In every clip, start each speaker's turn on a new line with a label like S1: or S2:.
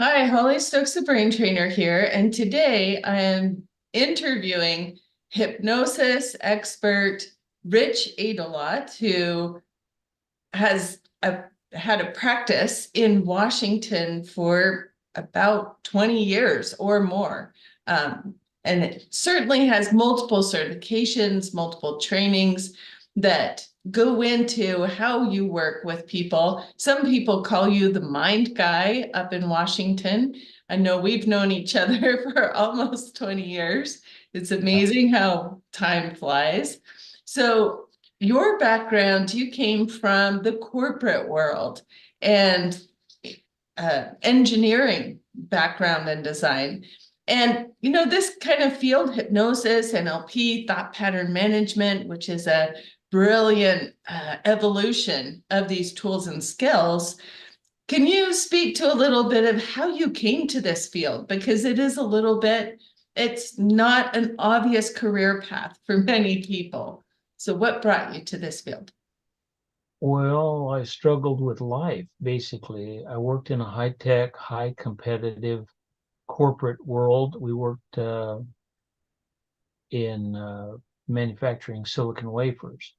S1: Hi, Holly Stokes, the brain trainer here, and today I am interviewing hypnosis expert Rich Aydelott, who has had a practice in Washington for about 20 years or more. And it certainly has multiple certifications, multiple trainings that go into how you work with people. Some people call you the mind guy up in Washington. I know we've known each other for almost 20 years. It's amazing how time flies. So your background, you came from the corporate world and engineering background and design. And, this kind of field, hypnosis, NLP, thought pattern management, which is a brilliant evolution of these tools and skills. Can you speak to a little bit of how you came to this field? Because it's not an obvious career path for many people. So what brought you to this field?
S2: Well, I struggled with life, basically. I worked in a high-tech, high competitive corporate world. We worked in manufacturing silicon wafers.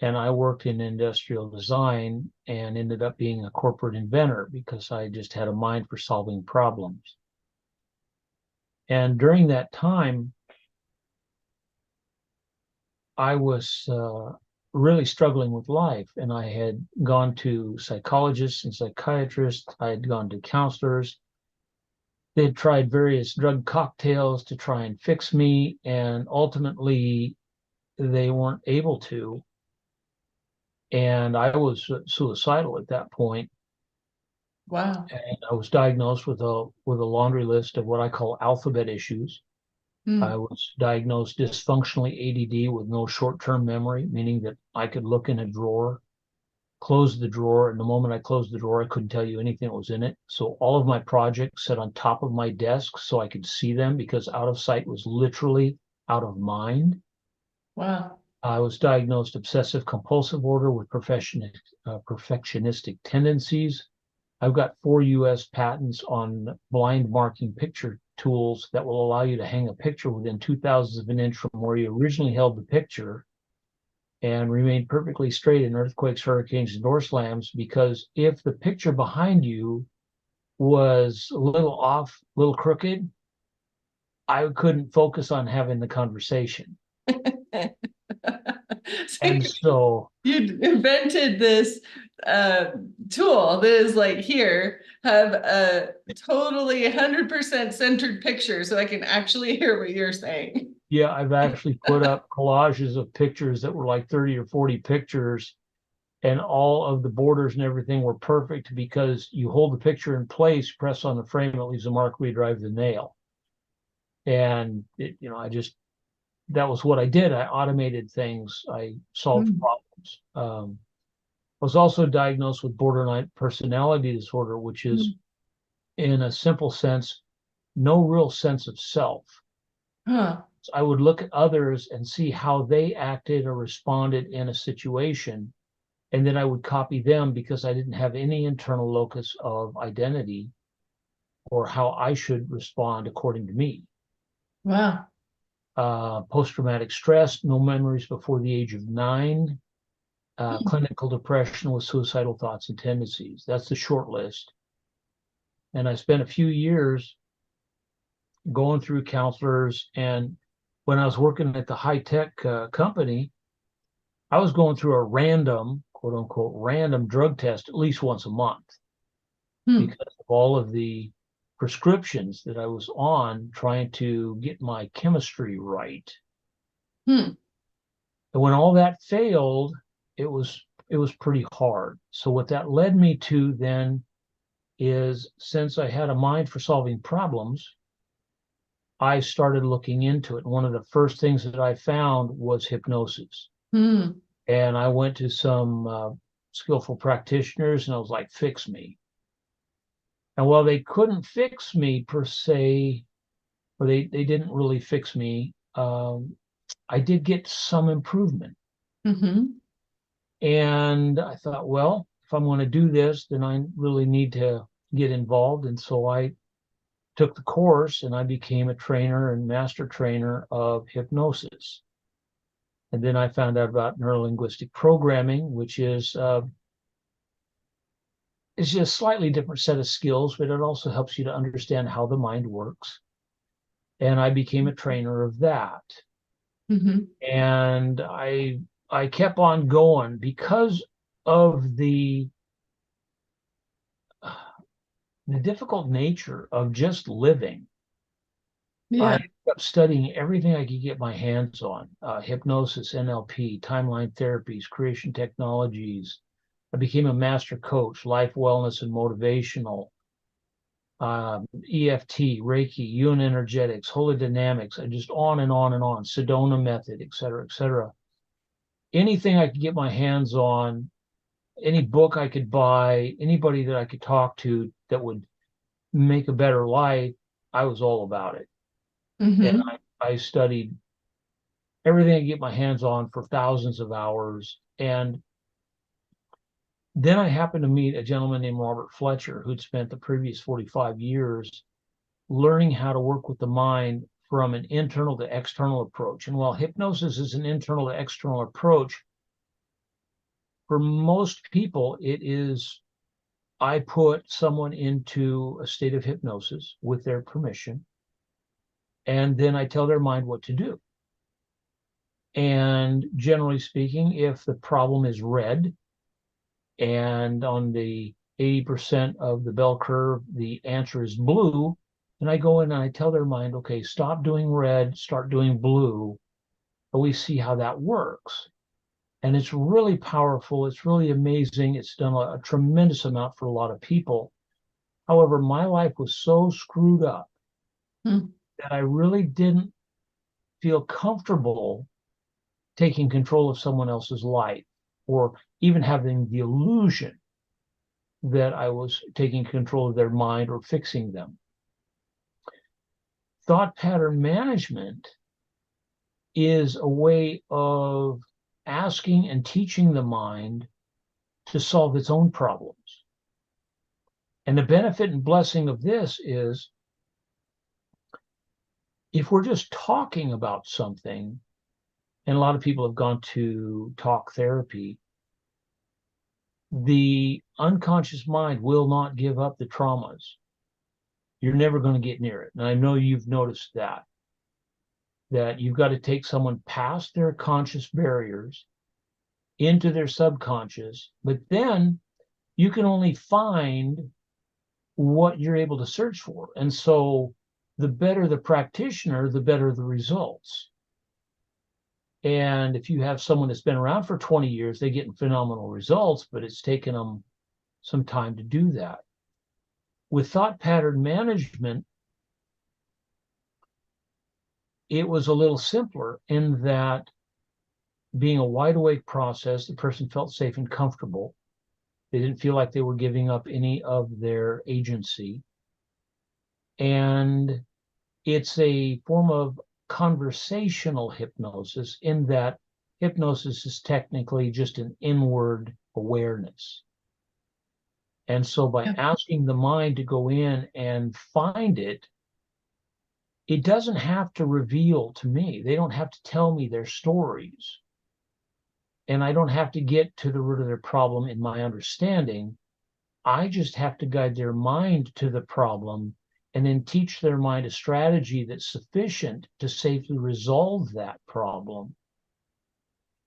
S2: And I worked in industrial design and ended up being a corporate inventor because I just had a mind for solving problems. And during that time, I was really struggling with life, and I had gone to psychologists and psychiatrists. I had gone to counselors. They had tried various drug cocktails to try and fix me, and ultimately they weren't able to. And I was suicidal at that point.
S1: Wow.
S2: And I was diagnosed with a laundry list of what I call alphabet issues. I
S1: Hmm.
S2: was diagnosed dysfunctionally ADD with no short-term memory, meaning that I could look in a drawer, close the drawer, and the moment I closed the drawer, I couldn't tell you anything that was in it. So all of my projects sat on top of my desk so I could see them, because out of sight was literally out of mind.
S1: Wow.
S2: I was diagnosed obsessive compulsive order with perfectionistic tendencies. I've got 4 US patents on blind marking picture tools that will allow you to hang a picture within 2 thousandths of an inch from where you originally held the picture and remain perfectly straight in earthquakes, hurricanes, and door slams. Because if the picture behind you was a little off, a little crooked, I couldn't focus on having the conversation.
S1: So
S2: And so,
S1: you invented this uh, tool that is like, here, have a totally 100% centered picture so I can actually hear what you're saying.
S2: yeah, I've actually put up collages of pictures that were like 30 or 40 pictures, and all of the borders and everything were perfect, because you hold the picture in place, press on the frame, it leaves a mark where you drive the nail. And that was what I did. I automated things. I solved
S1: Hmm.
S2: problems. I was also diagnosed with borderline personality disorder, which is, in a simple sense, no real sense of self.
S1: Huh.
S2: So I would look at others and see how they acted or responded in a situation, and then I would copy them, because I didn't have any internal locus of identity or how I should respond according to me.
S1: Wow.
S2: Post-traumatic stress, no memories before the age of 9,
S1: Hmm.
S2: clinical depression with suicidal thoughts and tendencies. That's the short list. And I spent a few years going through counselors. And when I was working at the high-tech company, I was going through a random, quote unquote, random drug test at least once a month,
S1: Hmm.
S2: because of all of the prescriptions that I was on, trying to get my chemistry right.
S1: Hmm.
S2: And when all that failed, it was pretty hard. So what that led me to then is, since I had a mind for solving problems, I started looking into it. One of the first things that I found was hypnosis.
S1: Hmm.
S2: And I went to some skillful practitioners, and I was like, fix me. And while they couldn't fix me per se, or they didn't really fix me, I did get some improvement.
S1: Hmm.
S2: And I thought, well, if I'm going to do this, then I really need to get involved. And so I took the course and I became a trainer and master trainer of hypnosis. And then I found out about neurolinguistic programming, which is it's just a slightly different set of skills, but it also helps you to understand how the mind works. And I became a trainer of that.
S1: Mm-hmm.
S2: And I kept on going because of the difficult nature of just living. I
S1: Yeah.
S2: kept studying everything I could get my hands on, hypnosis, NLP, timeline therapies, creation technologies. I became a master coach, life wellness and motivational, EFT, Reiki, Yun energetics, holy dynamics, and just on and on and on, Sedona method, et cetera, et cetera. Anything I could get my hands on, any book I could buy, anybody that I could talk to that would make a better life, I was all about it. And
S1: Mm-hmm.
S2: I studied everything I get my hands on for thousands of hours. And then I happened to meet a gentleman named Robert Fletcher, who'd spent the previous 45 years learning how to work with the mind from an internal to external approach. And while hypnosis is an internal to external approach, for most people, it is I put someone into a state of hypnosis with their permission, and then I tell their mind what to do. And generally speaking, if the problem is red, and on the 80% of the bell curve, the answer is blue, then I go in and I tell their mind, okay, stop doing red, start doing blue. But we see how that works. And it's really powerful. It's really amazing. It's done a tremendous amount for a lot of people. However, my life was so screwed up that I really didn't feel comfortable taking control of someone else's life or even having the illusion that I was taking control of their mind or fixing them. Thought pattern management is a way of asking and teaching the mind to solve its own problems. And the benefit and blessing of this is if we're just talking about something, and a lot of people have gone to talk therapy, the unconscious mind will not give up the traumas. You're never going to get near it. And I know you've noticed that you've got to take someone past their conscious barriers into their subconscious, but then you can only find what you're able to search for. And so the better the practitioner, the better the results. And if you have someone that's been around for 20 years, they get phenomenal results, but it's taken them some time to do that. With thought pattern management, it was a little simpler in that being a wide awake process, the person felt safe and comfortable. They didn't feel like they were giving up any of their agency. And it's a form of conversational hypnosis in that hypnosis is technically just an inward awareness. And so by asking the mind to go in and find it, it doesn't have to reveal to me. They don't have to tell me their stories. And I don't have to get to the root of their problem in my understanding. I just have to guide their mind to the problem and then teach their mind a strategy that's sufficient to safely resolve that problem.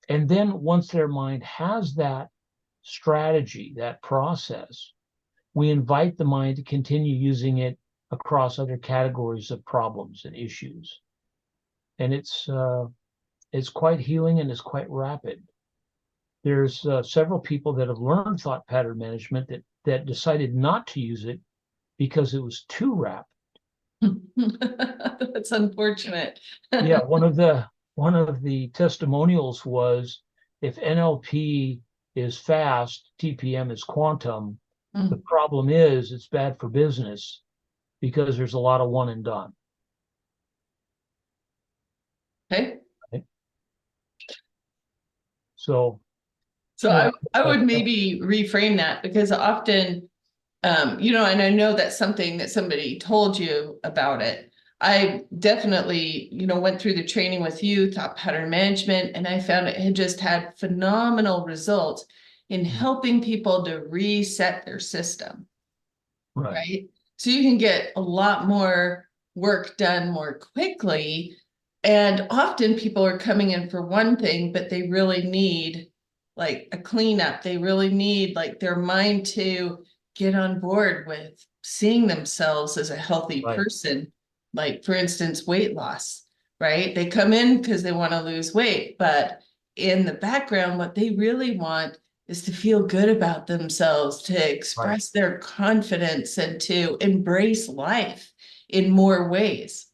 S2: And then once their mind has that strategy, that process, we invite the mind to continue using it across other categories of problems and issues. And it's quite healing and it's quite rapid. There's several people that have learned thought pattern management that decided not to use it because it was too rapid.
S1: That's unfortunate.
S2: Yeah, one of the testimonials was if NLP is fast, TPM is quantum. The problem is it's bad for business because there's a lot of one and done.
S1: Okay.
S2: Right? So
S1: So
S2: yeah,
S1: I would maybe reframe that because often And I know that's something that somebody told you about it. I definitely, went through the training with you, thought pattern management, and I found it had just had phenomenal results in helping people to reset their system,
S2: Right.
S1: right? So you can get a lot more work done more quickly. And often people are coming in for one thing, but they really need like a cleanup. They really need like their mind to get on board with seeing themselves as a healthy
S2: Right.
S1: person. Like, for instance, weight loss, right? They come in because they want to lose weight, but in the background, what they really want is to feel good about themselves, to
S2: Right.
S1: express their confidence, and to embrace life in more ways.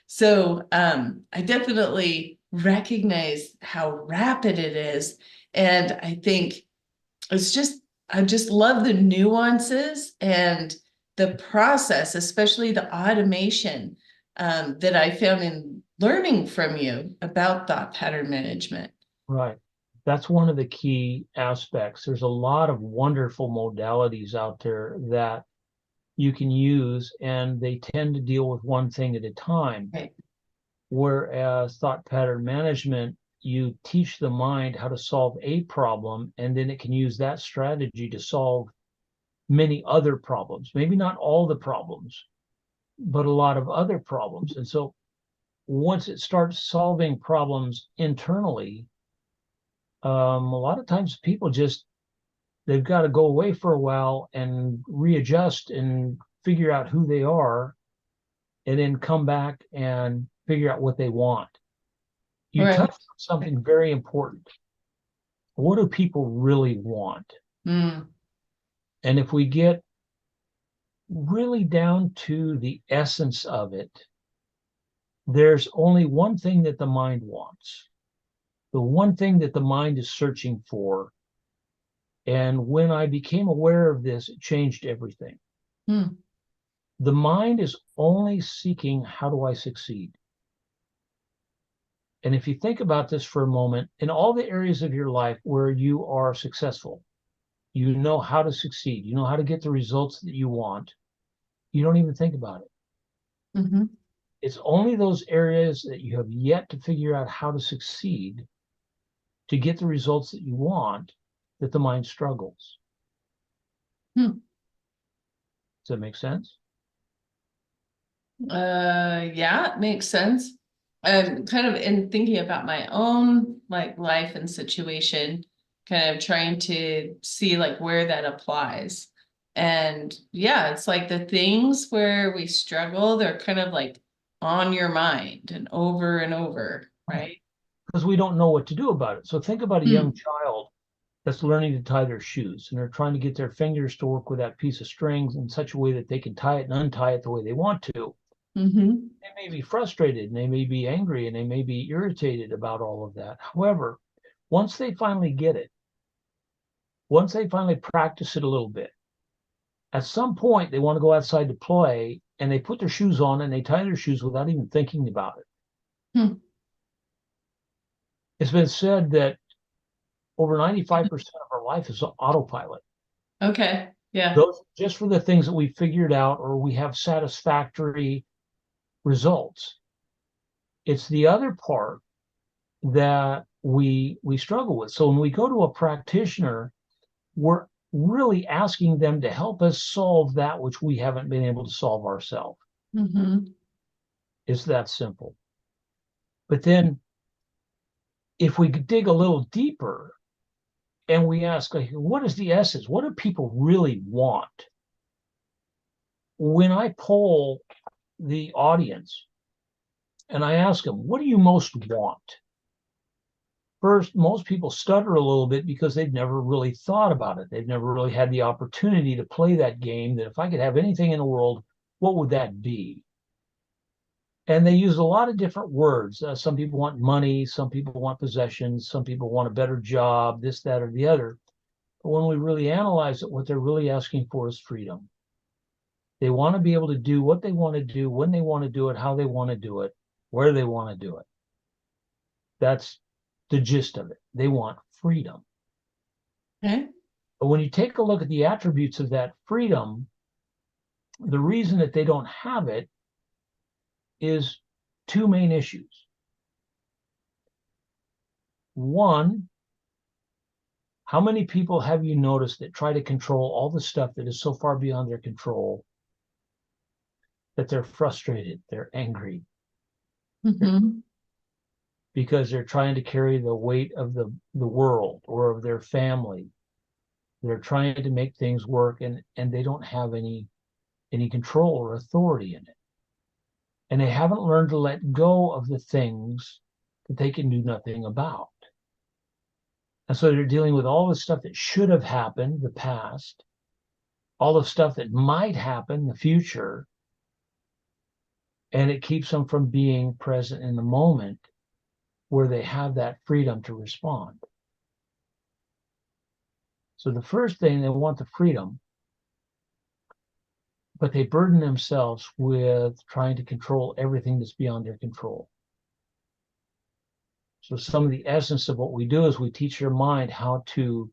S1: So I definitely recognize how rapid it is. And I think it's just, I just love the nuances and the process, especially the automation that I found in learning from you about thought pattern management.
S2: Right. That's one of the key aspects. There's a lot of wonderful modalities out there that you can use, and they tend to deal with one thing at a time.
S1: Right.
S2: Whereas thought pattern management, you teach the mind how to solve a problem, and then it can use that strategy to solve many other problems. Maybe not all the problems, but a lot of other problems. And so once it starts solving problems internally, a lot of times people just they've got to go away for a while and readjust and figure out who they are, and then come back and figure out what they want. You
S1: Right.
S2: touched on something very important. What do people really want?
S1: Mm.
S2: And if we get really down to the essence of it, there's only one thing that the mind wants, the one thing that the mind is searching for. And when I became aware of this, it changed everything.
S1: Mm.
S2: The mind is only seeking, how do I succeed? And if you think about this for a moment, in all the areas of your life where you are successful, you know how to succeed, you know how to get the results that you want, you don't even think about it.
S1: Mm-hmm.
S2: It's only those areas that you have yet to figure out how to succeed to get the results that you want that the mind struggles.
S1: Hmm.
S2: Does that make sense?
S1: Yeah, it makes sense. Kind of in thinking about my own like life and situation, kind of trying to see like where that applies. And yeah, it's like the things where we struggle, they're kind of like on your mind and over, right?
S2: Because we don't know what to do about it. So think about a young
S1: Hmm.
S2: child that's learning to tie their shoes, and they're trying to get their fingers to work with that piece of strings in such a way that they can tie it and untie it the way they want to.
S1: Mm-hmm.
S2: They may be frustrated and they may be angry and they may be irritated about all of that. However, once they finally get it, once they finally practice it a little bit, at some point they want to go outside to play, and they put their shoes on and they tie their shoes without even thinking about it.
S1: Hmm.
S2: It's been said that over 95% of our life is autopilot.
S1: Okay. Yeah.
S2: Those just for the things that we figured out or we have satisfactory results. It's the other part that we struggle with. So when we go to a practitioner, we're really asking them to help us solve that which we haven't been able to solve ourselves.
S1: Mm-hmm.
S2: It's that simple. But then if we dig a little deeper and we ask, like, what is the essence? What do people really want? When I poll the audience and I ask them, what do you most want? First, most people stutter a little bit because they've never really thought about it. They've never really had the opportunity to play that game that if I could have anything in the world, what would that be? And they use a lot of different words. Some people want money, some people want possessions, some people want a better job, this, that, or the other. But when we really analyze it, what they're really asking for is freedom. They want to be able to do what they want to do, when they want to do it, how they want to do it, where they want to do it. That's the gist of it. They want freedom.
S1: Okay.
S2: But when you take a look at the attributes of that freedom, The reason that they don't have it is two main issues. One, how many people have you noticed that try to control all the stuff that is so far beyond their control that they're frustrated, they're angry, because they're trying to carry the weight of the world or of their family. They're trying to make things work, and they don't have any control or authority in it. And they haven't learned to let go of the things that they can do nothing about. And so they're dealing with all the stuff that should have happened, the past, all the stuff that might happen, the future, and it keeps them from being present in the moment where they have that freedom to respond. So the first thing, they want the freedom, but they burden themselves with trying to control everything that's beyond their control. So some of the essence of what we do is we teach their mind how to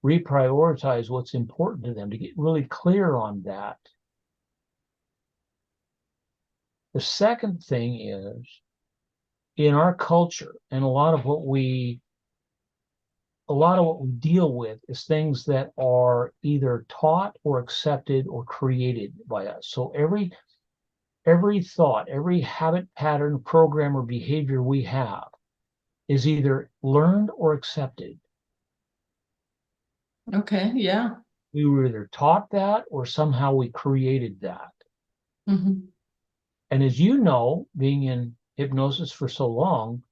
S2: reprioritize what's important to them, to get really clear on that. The second thing is, in our culture, and a lot of what we deal with is things that are either taught or accepted or created by us. So every thought, every habit, pattern, program, or behavior we have is either learned or accepted.
S1: Okay, yeah.
S2: We were either taught that or somehow we created that. And as you know, being in hypnosis for so long,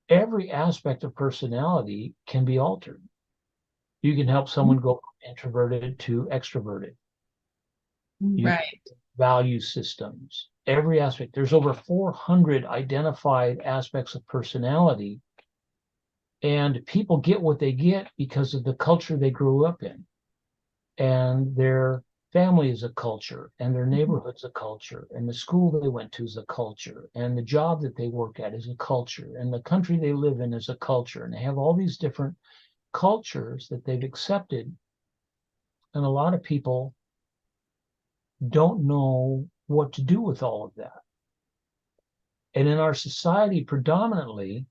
S2: every aspect of personality can be altered. You can help someone go from introverted to extroverted.
S1: Right.
S2: Value systems, every aspect. There's over 400 identified aspects of personality, and people get what they get because of the culture they grew up in, and their family is a culture, and their neighborhood's a culture, and the school they went to is a culture, and the job that they work at is a culture, and the country they live in is a culture, and they have all these different cultures that they've accepted. And a lot of people don't know what to do with all of that. And in our society, predominantly,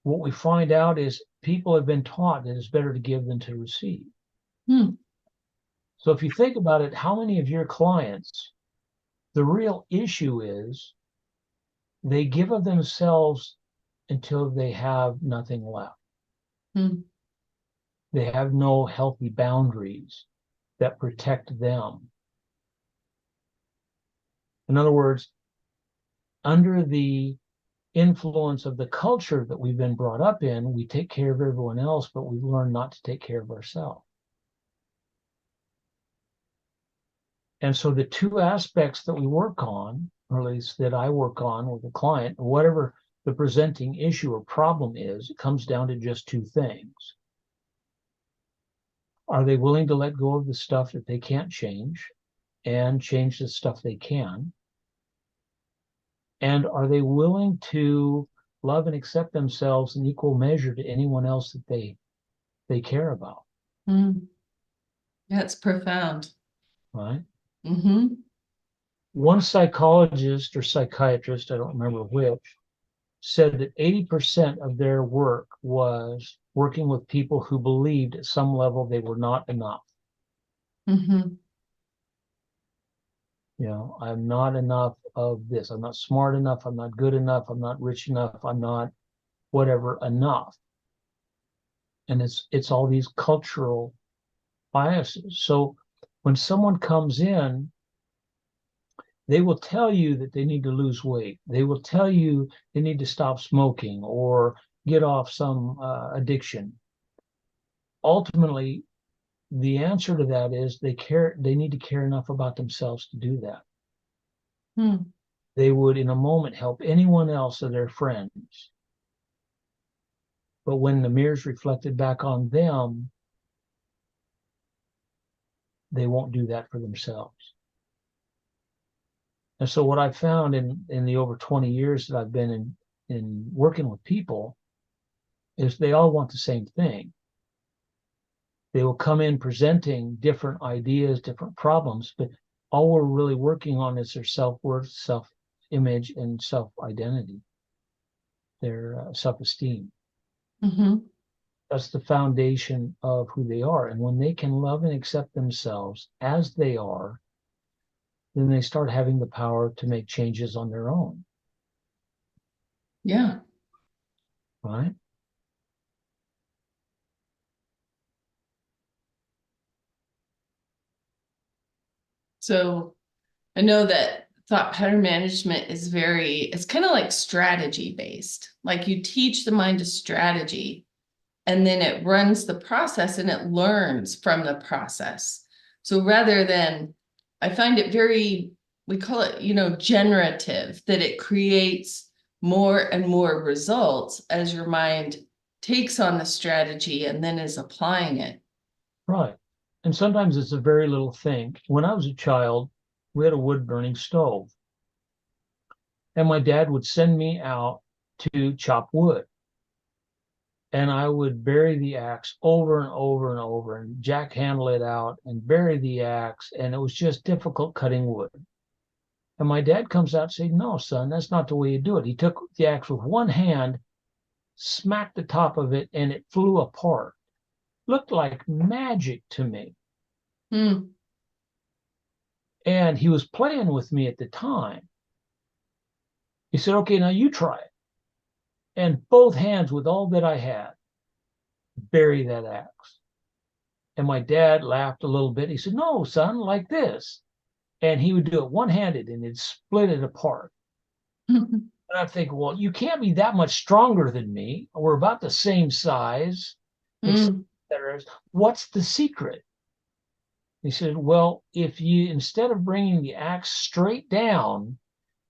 S2: what we find out is people have been taught that it's better to give than to receive. So if you think about it, how many of your clients, the real issue is they give of themselves until they have nothing left. They have no healthy boundaries that protect them. In other words, under the influence of the culture that we've been brought up in, we take care of everyone else, but we've learned not to take care of ourselves. And so the two aspects that we work on, or at least that I work on with a client, whatever the presenting issue or problem is, it comes down to just two things. Are they willing to let go of the stuff that they can't change and change the stuff they can? And are they willing to love and accept themselves in equal measure to anyone else that they care about?
S1: That's profound.
S2: Right? One psychologist or psychiatrist, I don't remember which, said that 80% of their work was working with people who believed at some level they were not enough. You know, I'm not enough of this. I'm not smart enough. I'm not good enough. I'm not rich enough. I'm not whatever enough. And it's all these cultural biases. So when someone comes in, they will tell you that they need to lose weight. They will tell you they need to stop smoking or get off some addiction. Ultimately, the answer to that is they need to care enough about themselves to do that. They would in a moment help anyone else or their friends. But when the mirror's reflected back on them, they won't do that for themselves. And so what I've found in the over 20 years that I've been in working with people is they all want the same thing. They will come in presenting different ideas, different problems, but all we're really working on is their self-worth, self-image, and self-identity, their self-esteem.
S1: Mm-hmm.
S2: That's the foundation of who they are. And when they can love and accept themselves as they are, then they start having the power to make changes on their own.
S1: Yeah.
S2: Right?
S1: So I know that thought pattern management is it's kind of like strategy based. Like you teach the mind a strategy and then it runs the process and it learns from the process. So rather than, I find it we call it, generative, that it creates more and more results as your mind takes on the strategy and then is applying it.
S2: Right. And sometimes it's a very little thing. When I was a child, we had a wood burning stove. And my dad would send me out to chop wood. And I would bury the axe over and over and over and jack handle it out and bury the axe. And it was just difficult cutting wood. And my dad comes out and said, "No, son, that's not the way you do it." He took the axe with one hand, smacked the top of it, and it flew apart. Looked like magic to me.
S1: Hmm.
S2: And he was playing with me at the time. He said, "Okay, now you try it." And both hands, with all that I had, bury that axe. And my dad laughed a little bit. He said, "No, son, like this." And he would do it one-handed and he'd split it apart. And I think, well, you can't be that much stronger than me. We're about the same size,
S1: Mm.
S2: etc. What's the secret? He said, well, if you, instead of bringing the axe straight down,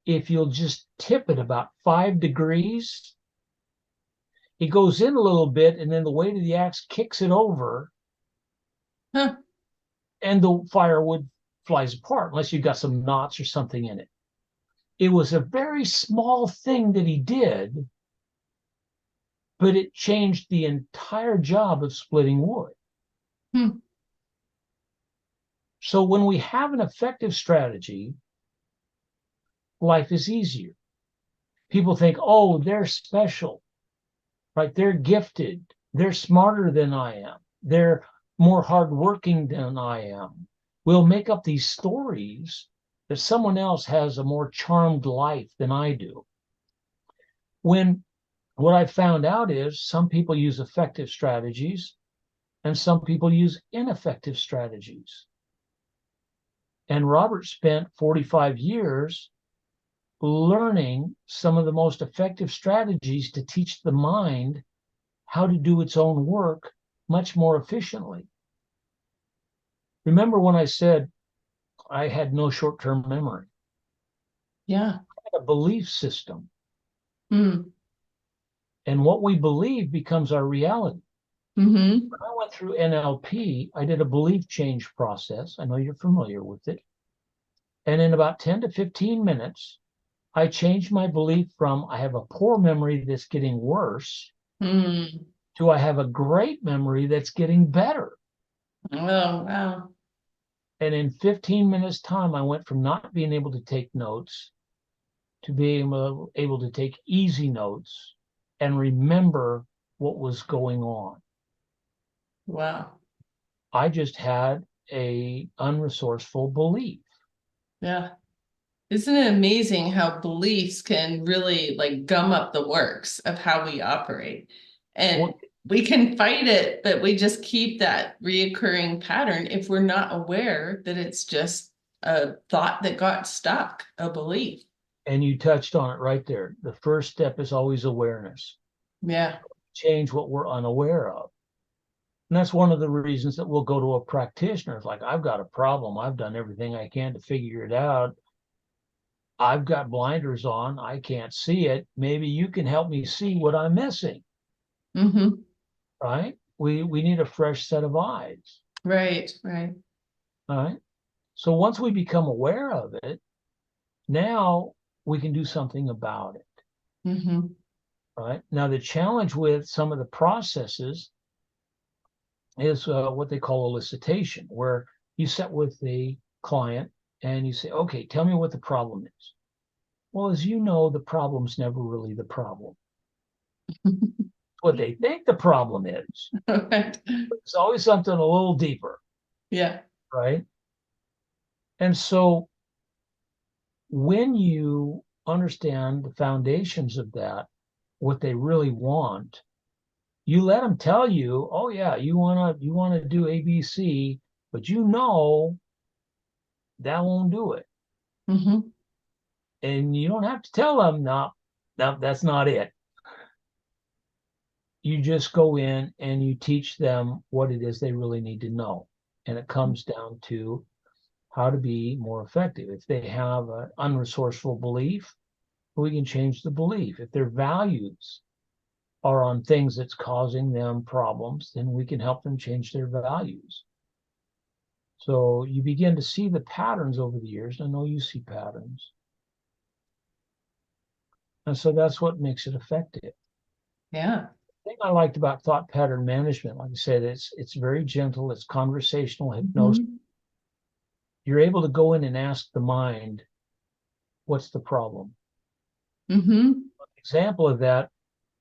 S2: if you'll just tip it about 5 degrees, it goes in a little bit, and then the weight of the axe kicks it over,
S1: Huh.
S2: and the firewood flies apart, unless you've got some knots or something in it. It was a very small thing that he did, but it changed the entire job of splitting wood.
S1: Hmm.
S2: So when we have an effective strategy, life is easier. People think, oh, they're special, right? They're gifted. They're smarter than I am. They're more hardworking than I am. We'll make up these stories that someone else has a more charmed life than I do. When what I found out is some people use effective strategies and some people use ineffective strategies. And Robert spent 45 years learning some of the most effective strategies to teach the mind how to do its own work much more efficiently. Remember when I said I had no short-term memory?
S1: Yeah.
S2: I had a belief system.
S1: Mm.
S2: And what we believe becomes our reality.
S1: Mm-hmm.
S2: When I went through NLP, I did a belief change process. I know you're familiar with it. And in about 10 to 15 minutes, I changed my belief from I have a poor memory that's getting worse
S1: Mm.
S2: to I have a great memory that's getting better.
S1: Oh, wow.
S2: And in 15 minutes time, I went from not being able to take notes to being able to take easy notes and remember what was going on.
S1: Wow.
S2: I just had a unresourceful belief.
S1: Yeah. Isn't it amazing how beliefs can really like gum up the works of how we operate? And
S2: Well,
S1: we can fight it, but we just keep that reoccurring pattern if we're not aware that it's just a thought that got stuck, a belief.
S2: and you touched on it right there. The first step is always awareness.
S1: Yeah.
S2: Change what we're unaware of. And that's one of the reasons that we'll go to a practitioner. It's like, I've got a problem. I've done everything I can to figure it out. I've got blinders on. I can't see it. Maybe you can help me see what I'm missing,
S1: Mm-hmm.
S2: right? We need a fresh set of eyes,
S1: Right. Right.
S2: right? So once we become aware of it, now we can do something about it,
S1: Mm-hmm.
S2: right? Now, the challenge with some of the processes is what they call elicitation, where you sit with the client and you say, okay, tell me what the problem is. Well, as you know, the problem's never really the problem. What they think the problem is.
S1: Right.
S2: It's always something a little deeper.
S1: Yeah.
S2: Right. And so when you understand the foundations of that, what they really want, you let them tell you, oh yeah, you wanna do ABC, but you know that won't do it.
S1: Mm-hmm.
S2: And you don't have to tell them, no, that's not it. You just go in and you teach them what it is they really need to know. And it comes down to how to be more effective. If they have an unresourceful belief, we can change the belief. If their values are on things that's causing them problems, then we can help them change their values. So you begin to see the patterns over the years. I know you see patterns. And so that's what makes it effective.
S1: Yeah.
S2: The thing I liked about thought pattern management, like I said, it's very gentle, it's conversational hypnosis.
S1: Mm-hmm.
S2: You're able to go in and ask the mind, what's the problem?
S1: Mm-hmm.
S2: Example of that,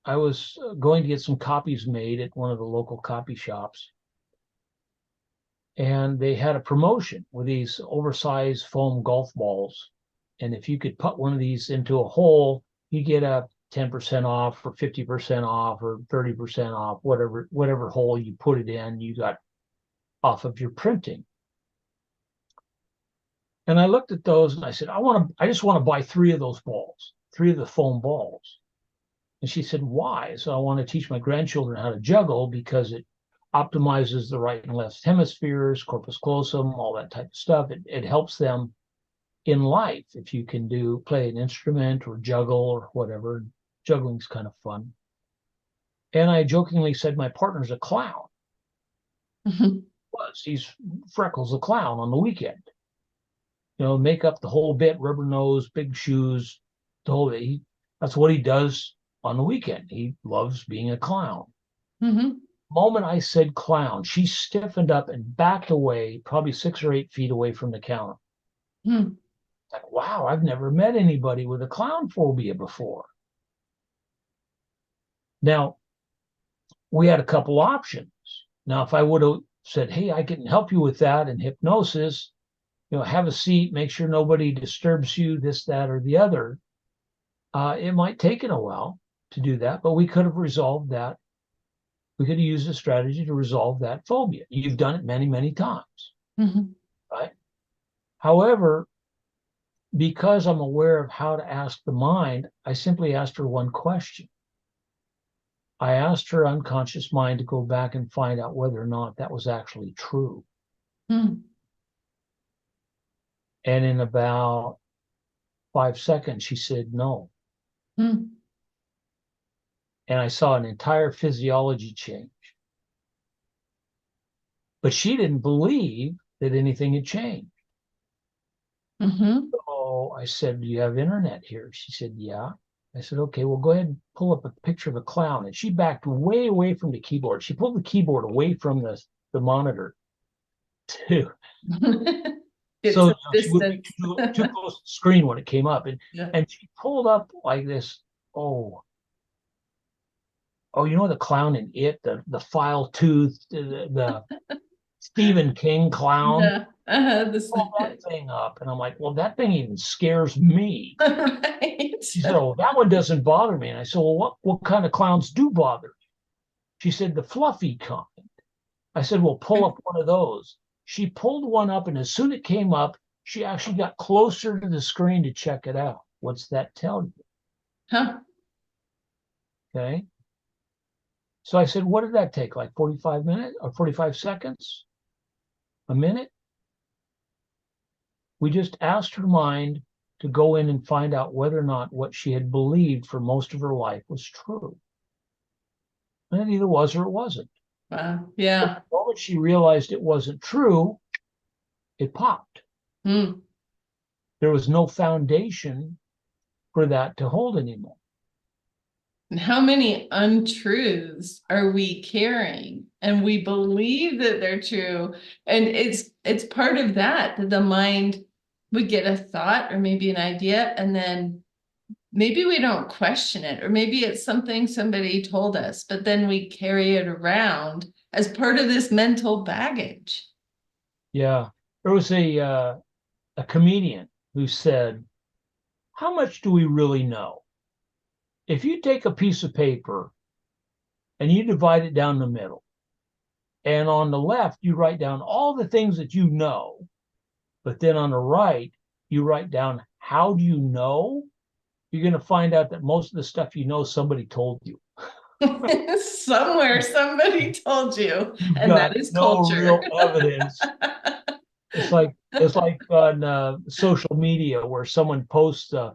S2: I was going to get some copies made at one of the local copy shops. And they had a promotion with these oversized foam golf balls. And if you could put one of these into a hole, you get a 10% off or 50% off or 30% off, whatever hole you put it in, you got off of your printing. And I looked at those and I said, I just want to buy 3 of those balls, 3 of the foam balls. And she said, why? So I want to teach my grandchildren how to juggle because it optimizes the right and left hemispheres, corpus callosum, all that type of stuff. It helps them in life if you can play an instrument or juggle or whatever. Juggling's kind of fun. And I jokingly said, my partner's a clown.
S1: Mm-hmm.
S2: He's Freckles, a clown on the weekend. Make up the whole bit, rubber nose, big shoes, the whole bit. That's what he does on the weekend. He loves being a clown.
S1: Mm-hmm.
S2: Moment I said clown, she stiffened up and backed away, probably 6 or 8 feet away from the counter.
S1: Mm-hmm.
S2: Like, wow, I've never met anybody with a clown phobia before. Now, we had a couple options. Now, if I would have said, hey, I can help you with that in hypnosis, have a seat, make sure nobody disturbs you, this, that, or the other, it might take it a while to do that, but we could have resolved that. We could have used a strategy to resolve that phobia. You've done it many, many times,
S1: Mm-hmm.
S2: right? However, because I'm aware of how to ask the mind, I simply asked her one question. I asked her unconscious mind to go back and find out whether or not that was actually true.
S1: Mm-hmm.
S2: And in about 5 seconds, she said no.
S1: Mm-hmm.
S2: And I saw an entire physiology change. But she didn't believe that anything had changed.
S1: Mm-hmm.
S2: So I said, do you have internet here? She said, yeah. I said, okay, well, go ahead and pull up a picture of a clown. And she backed way away from the keyboard. She pulled the keyboard away from the monitor too.
S1: It's
S2: So
S1: a
S2: she would be
S1: distance.
S2: too close to the screen when it came up.
S1: Yeah.
S2: And she pulled up like this, the clown in It, the file tooth, the Stephen King clown.
S1: Yeah.
S2: Pulled that thing up. And I'm like, well, that thing even scares me.
S1: Right.
S2: She said, oh, that one doesn't bother me. And I said, well, what kind of clowns do bother you? She said, the fluffy kind. I said, well, pull up one of those. She pulled one up, and as soon as it came up, she actually got closer to the screen to check it out. What's that tell you?
S1: Huh.
S2: Okay. So I said, what did that take? Like 45 minutes or 45 seconds? A minute? We just asked her mind to go in and find out whether or not what she had believed for most of her life was true. And it either was or it wasn't.
S1: Wow. Yeah.
S2: The moment she realized it wasn't true, it popped.
S1: Mm.
S2: There was no foundation for that to hold anymore.
S1: And how many untruths are we carrying? And we believe that they're true. And it's part of that the mind would get a thought or maybe an idea, and then maybe we don't question it, or maybe it's something somebody told us, but then we carry it around as part of this mental baggage.
S2: Yeah. There was a comedian who said, how much do we really know? If you take a piece of paper and you divide it down the middle, and on the left, you write down all the things that you know, but then on the right, you write down how do you know, you're going to find out that most of the stuff you know, somebody told you.
S1: Somewhere somebody told you,
S2: You've
S1: and that
S2: got
S1: is
S2: no
S1: culture.
S2: real evidence. It's like on social media where someone posts a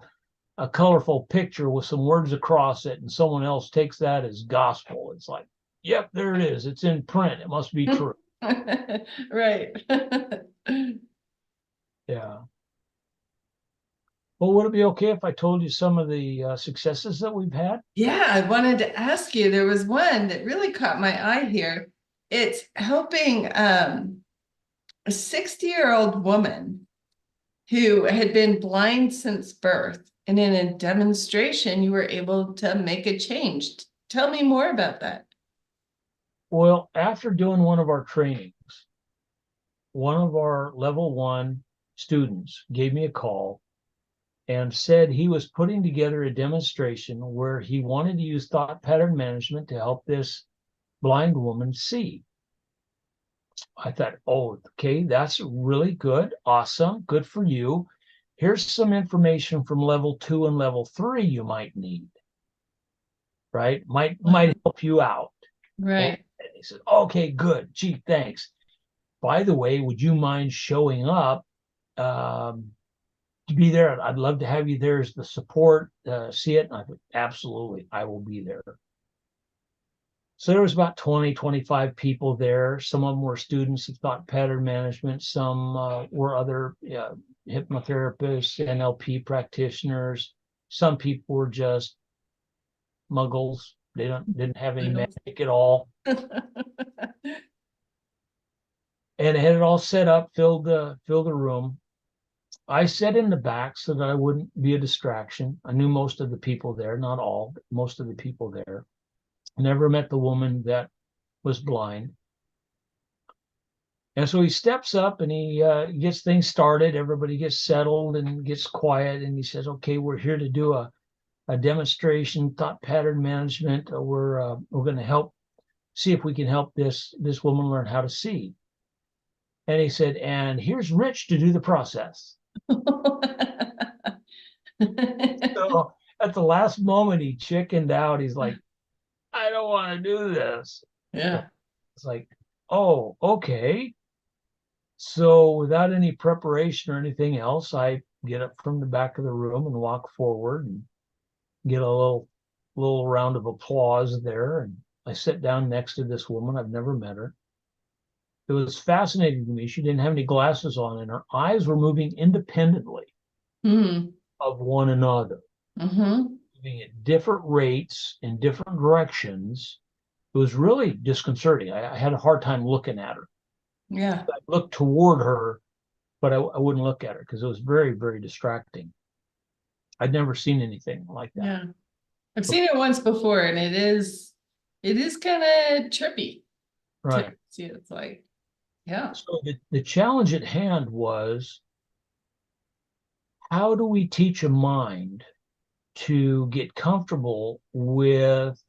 S2: colorful picture with some words across it, and someone else takes that as gospel. It's like, yep, there it is. It's in print. It must be true.
S1: Right.
S2: Yeah. Well, would it be okay if I told you some of the successes that we've had?
S1: Yeah, I wanted to ask you, there was one that really caught my eye here. It's helping a 60-year-old woman who had been blind since birth. And in a demonstration, you were able to make a change. Tell me more about that.
S2: Well, after doing one of our trainings, one of our level 1 students gave me a call and said he was putting together a demonstration where he wanted to use thought pattern management to help this blind woman see. I thought, oh, okay, that's really good. Awesome. Good for you. Here's some information from level 2 and level 3 you might need, right? Might help you out. And
S1: Right.
S2: he said, okay, good. Gee, thanks. By the way, would you mind showing up to be there? I'd love to have you there as the support, see it. And I thought, absolutely, I will be there. So there was about 20, 25 people there. Some of them were students of thought pattern management. Some were other hypnotherapists, NLP practitioners. Some people were just muggles. They didn't have any magic at all. And had it all set up, filled the room. I sat in the back so that I wouldn't be a distraction. I knew most of the people there, not all, but most of the people there. Never met the woman that was blind. And so he steps up and he gets things started. Everybody gets settled and gets quiet. And he says, okay, we're here to do a demonstration, thought pattern management. We're going to see if we can help this woman learn how to see. And he said, and here's Rich to do the process. So at the last moment, he chickened out. He's like, I don't want to do this.
S1: Yeah.
S2: It's like, oh, okay. So without any preparation or anything else, I get up from the back of the room and walk forward and get a little round of applause there. And I sit down next to this woman. I've never met her. It was fascinating to me. She didn't have any glasses on, and her eyes were moving independently of one another, moving at different rates in different directions. It was really disconcerting. I had a hard time looking at her.
S1: Yeah.
S2: I looked toward her, but I wouldn't look at her because it was very, very distracting. I'd never seen anything like that.
S1: Yeah. I've seen it once before, and it is kind of trippy.
S2: Right.
S1: To see what it's like. Yeah.
S2: So the challenge at hand was, how do we teach a mind to get comfortable with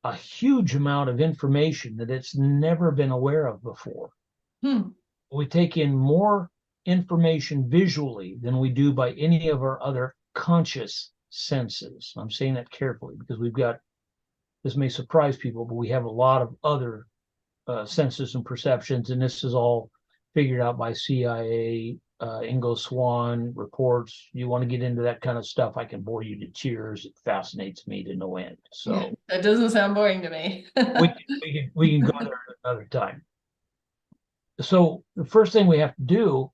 S2: a huge amount of information that it's never been aware of before? We take in more information visually than we do by any of our other conscious senses. I'm saying that carefully because this may surprise people, but we have a lot of other senses and perceptions, and this is all figured out by CIA, Ingo Swann reports. You want to get into that kind of stuff, I can bore you to tears. It fascinates me to no end. So
S1: that doesn't sound boring to me.
S2: we can go there another time. So the first thing we have to do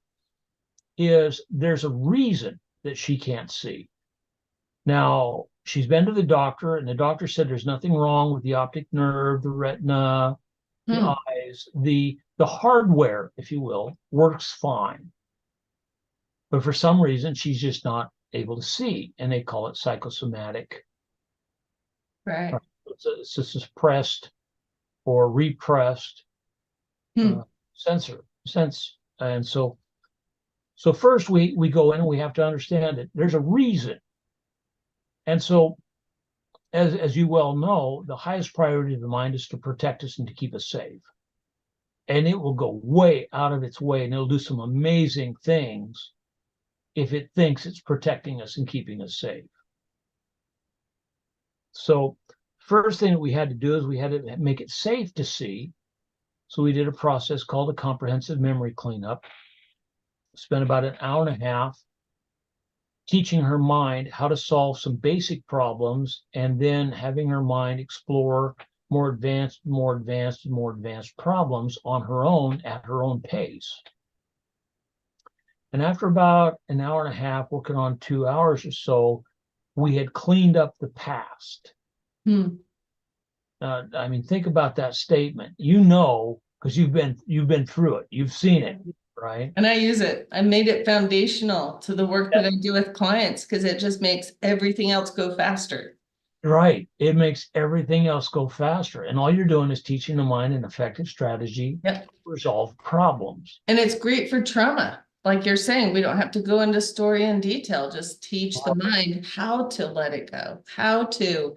S2: is there's a reason that she can't see. Now, she's been to the doctor, and the doctor said there's nothing wrong with the optic nerve, the retina, the eyes, the hardware, if you will, works fine. But for some reason, she's just not able to see, and they call it psychosomatic.
S1: Right.
S2: It's a suppressed or repressed sense. And so first we go in and we have to understand that there's a reason. And so, as you well know, the highest priority of the mind is to protect us and to keep us safe. And it will go way out of its way, and it'll do some amazing things if it thinks it's protecting us and keeping us safe. So first thing that we had to do is we had to make it safe to see. So we did a process called a comprehensive memory cleanup. Spent about an hour and a half teaching her mind how to solve some basic problems, and then having her mind explore more advanced problems on her own at her own pace. And after about an hour and a half, working on 2 hours or so, we had cleaned up the past. I mean, think about that statement. You know, because you've been through it. You've seen it, right?
S1: And I use it. I made it foundational to the work that I do with clients, because it just makes everything else go faster.
S2: Right. It makes everything else go faster. And all you're doing is teaching the mind an effective strategy to resolve problems.
S1: And it's great for trauma. Like you're saying, we don't have to go into story in detail, just teach the mind how to let it go, how to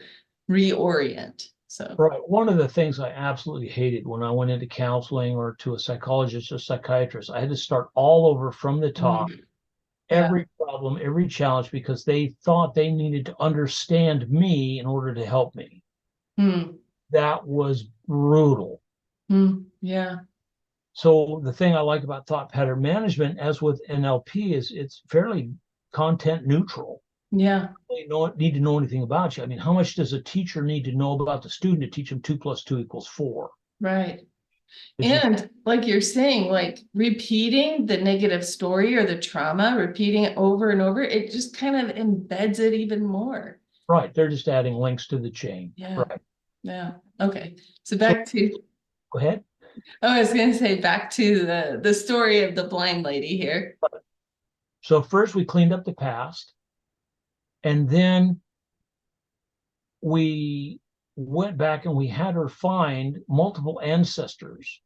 S1: reorient. So
S2: right. One of the things I absolutely hated when I went into counseling or to a psychologist or psychiatrist, I had to start all over from the top. Every problem, every challenge, because they thought they needed to understand me in order to help me. That was brutal.
S1: Yeah.
S2: So the thing I like about thought pattern management, as with NLP, is it's fairly content neutral.
S1: Yeah.
S2: You don't need to know anything about you. I mean, how much does a teacher need to know about the student to teach them 2 + 2 = 4?
S1: Right. And like you're saying, like repeating the negative story or the trauma, repeating it over and over, it just kind of embeds it even more.
S2: Right. They're just adding links to the chain.
S1: Yeah.
S2: Right.
S1: Yeah. Okay. So back to,
S2: go ahead.
S1: I was going to say back to the story of the blind lady here.
S2: So first we cleaned up the past, and then we went back and we had her find multiple ancestors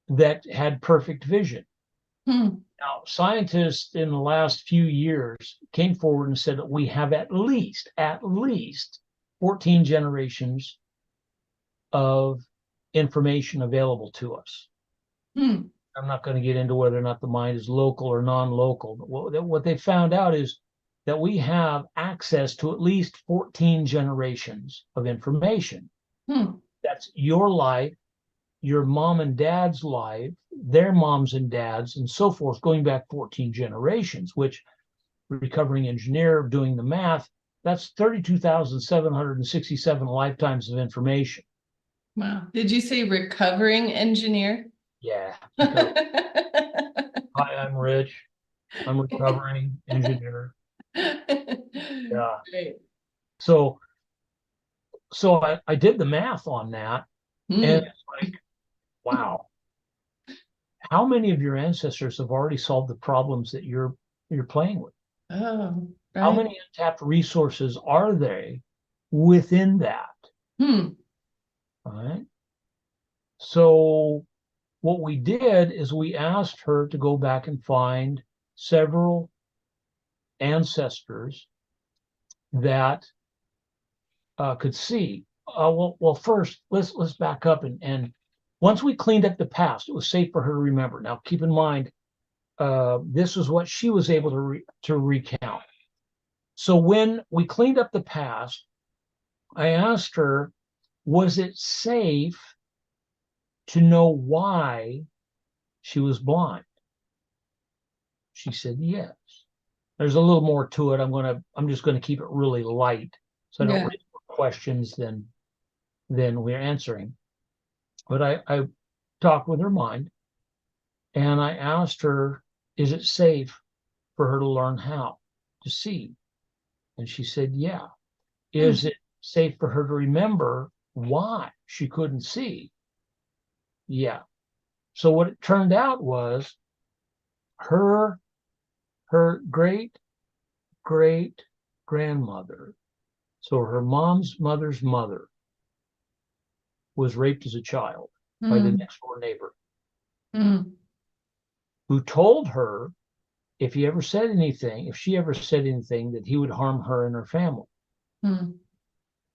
S2: that had perfect vision. Now, scientists in the last few years came forward and said that we have at least 14 generations of information available to us. I'm not going to get into whether or not the mind is local or non-local, but what they found out is that we have access to at least 14 generations of information. That's your life, your mom and dad's life, their moms and dads, and so forth, going back 14 generations, which, recovering engineer, doing the math, that's 32,767 lifetimes of information.
S1: Wow. Did you say recovering engineer?
S2: Yeah. Hi, I'm Rich. I'm recovering engineer. Yeah.
S1: Great.
S2: So I did the math on that, and it's like, wow, how many of your ancestors have already solved the problems that you're playing with?
S1: Oh, right.
S2: How many untapped resources are they within that? All right. So what we did is we asked her to go back and find several ancestors that could see. Well, first let's back up and once we cleaned up the past, it was safe for her to remember. Now, keep in mind, this is what she was able to recount. So when we cleaned up the past, I asked her, was it safe to know why she was blind? She said yes. There's a little more to it. I'm just gonna keep it really light, so I don't raise more questions than we're answering. But I talked with her mind, and I asked her, is it safe for her to learn how to see? And she said, yeah. Is it safe for her to remember why she couldn't see? Yeah. So what it turned out was her great great grandmother, so her mom's mother's mother, was raped as a child by the next door neighbor, who told her if she ever said anything, that he would harm her and her family.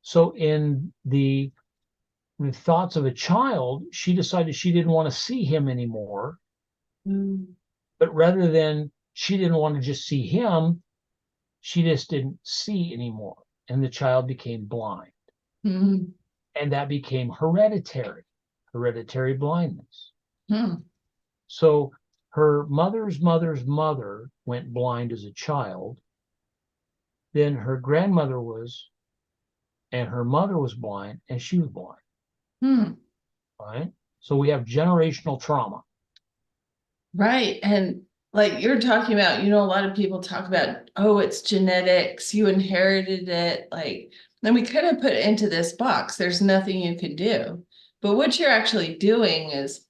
S2: So in the thoughts of a child, she decided she didn't want to see him anymore. But rather than she didn't want to just see him, she just didn't see anymore. And the child became blind. And that became hereditary blindness. So her mother's mother's mother went blind as a child. Then her grandmother was, and her mother was blind, and she was blind. Right? So we have generational trauma.
S1: Right. And like you're talking about, a lot of people talk about, oh, it's genetics, you inherited it. Like, then we kind of put it into this box. There's nothing you can do. But what you're actually doing is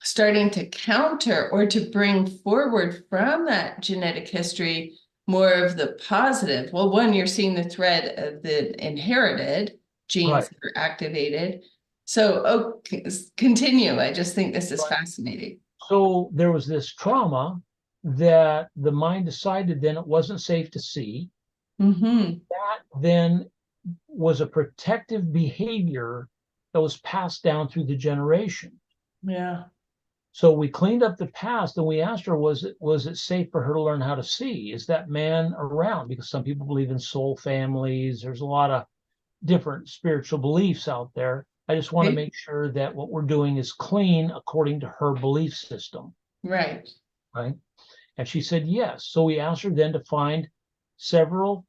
S1: starting to counter or to bring forward from that genetic history more of the positive. Well, one, you're seeing the thread of the inherited genes that are activated. So, continue. I just think this is fascinating.
S2: So there was this trauma that the mind decided then it wasn't safe to see. That then was a protective behavior that was passed down through the generation.
S1: Yeah.
S2: So we cleaned up the past and we asked her, was it safe for her to learn how to see? Is that man around? Because some people believe in soul families. There's a lot of different spiritual beliefs out there. I just want to make sure that what we're doing is clean according to her belief system.
S1: Right.
S2: Right. And she said yes. So we asked her then to find several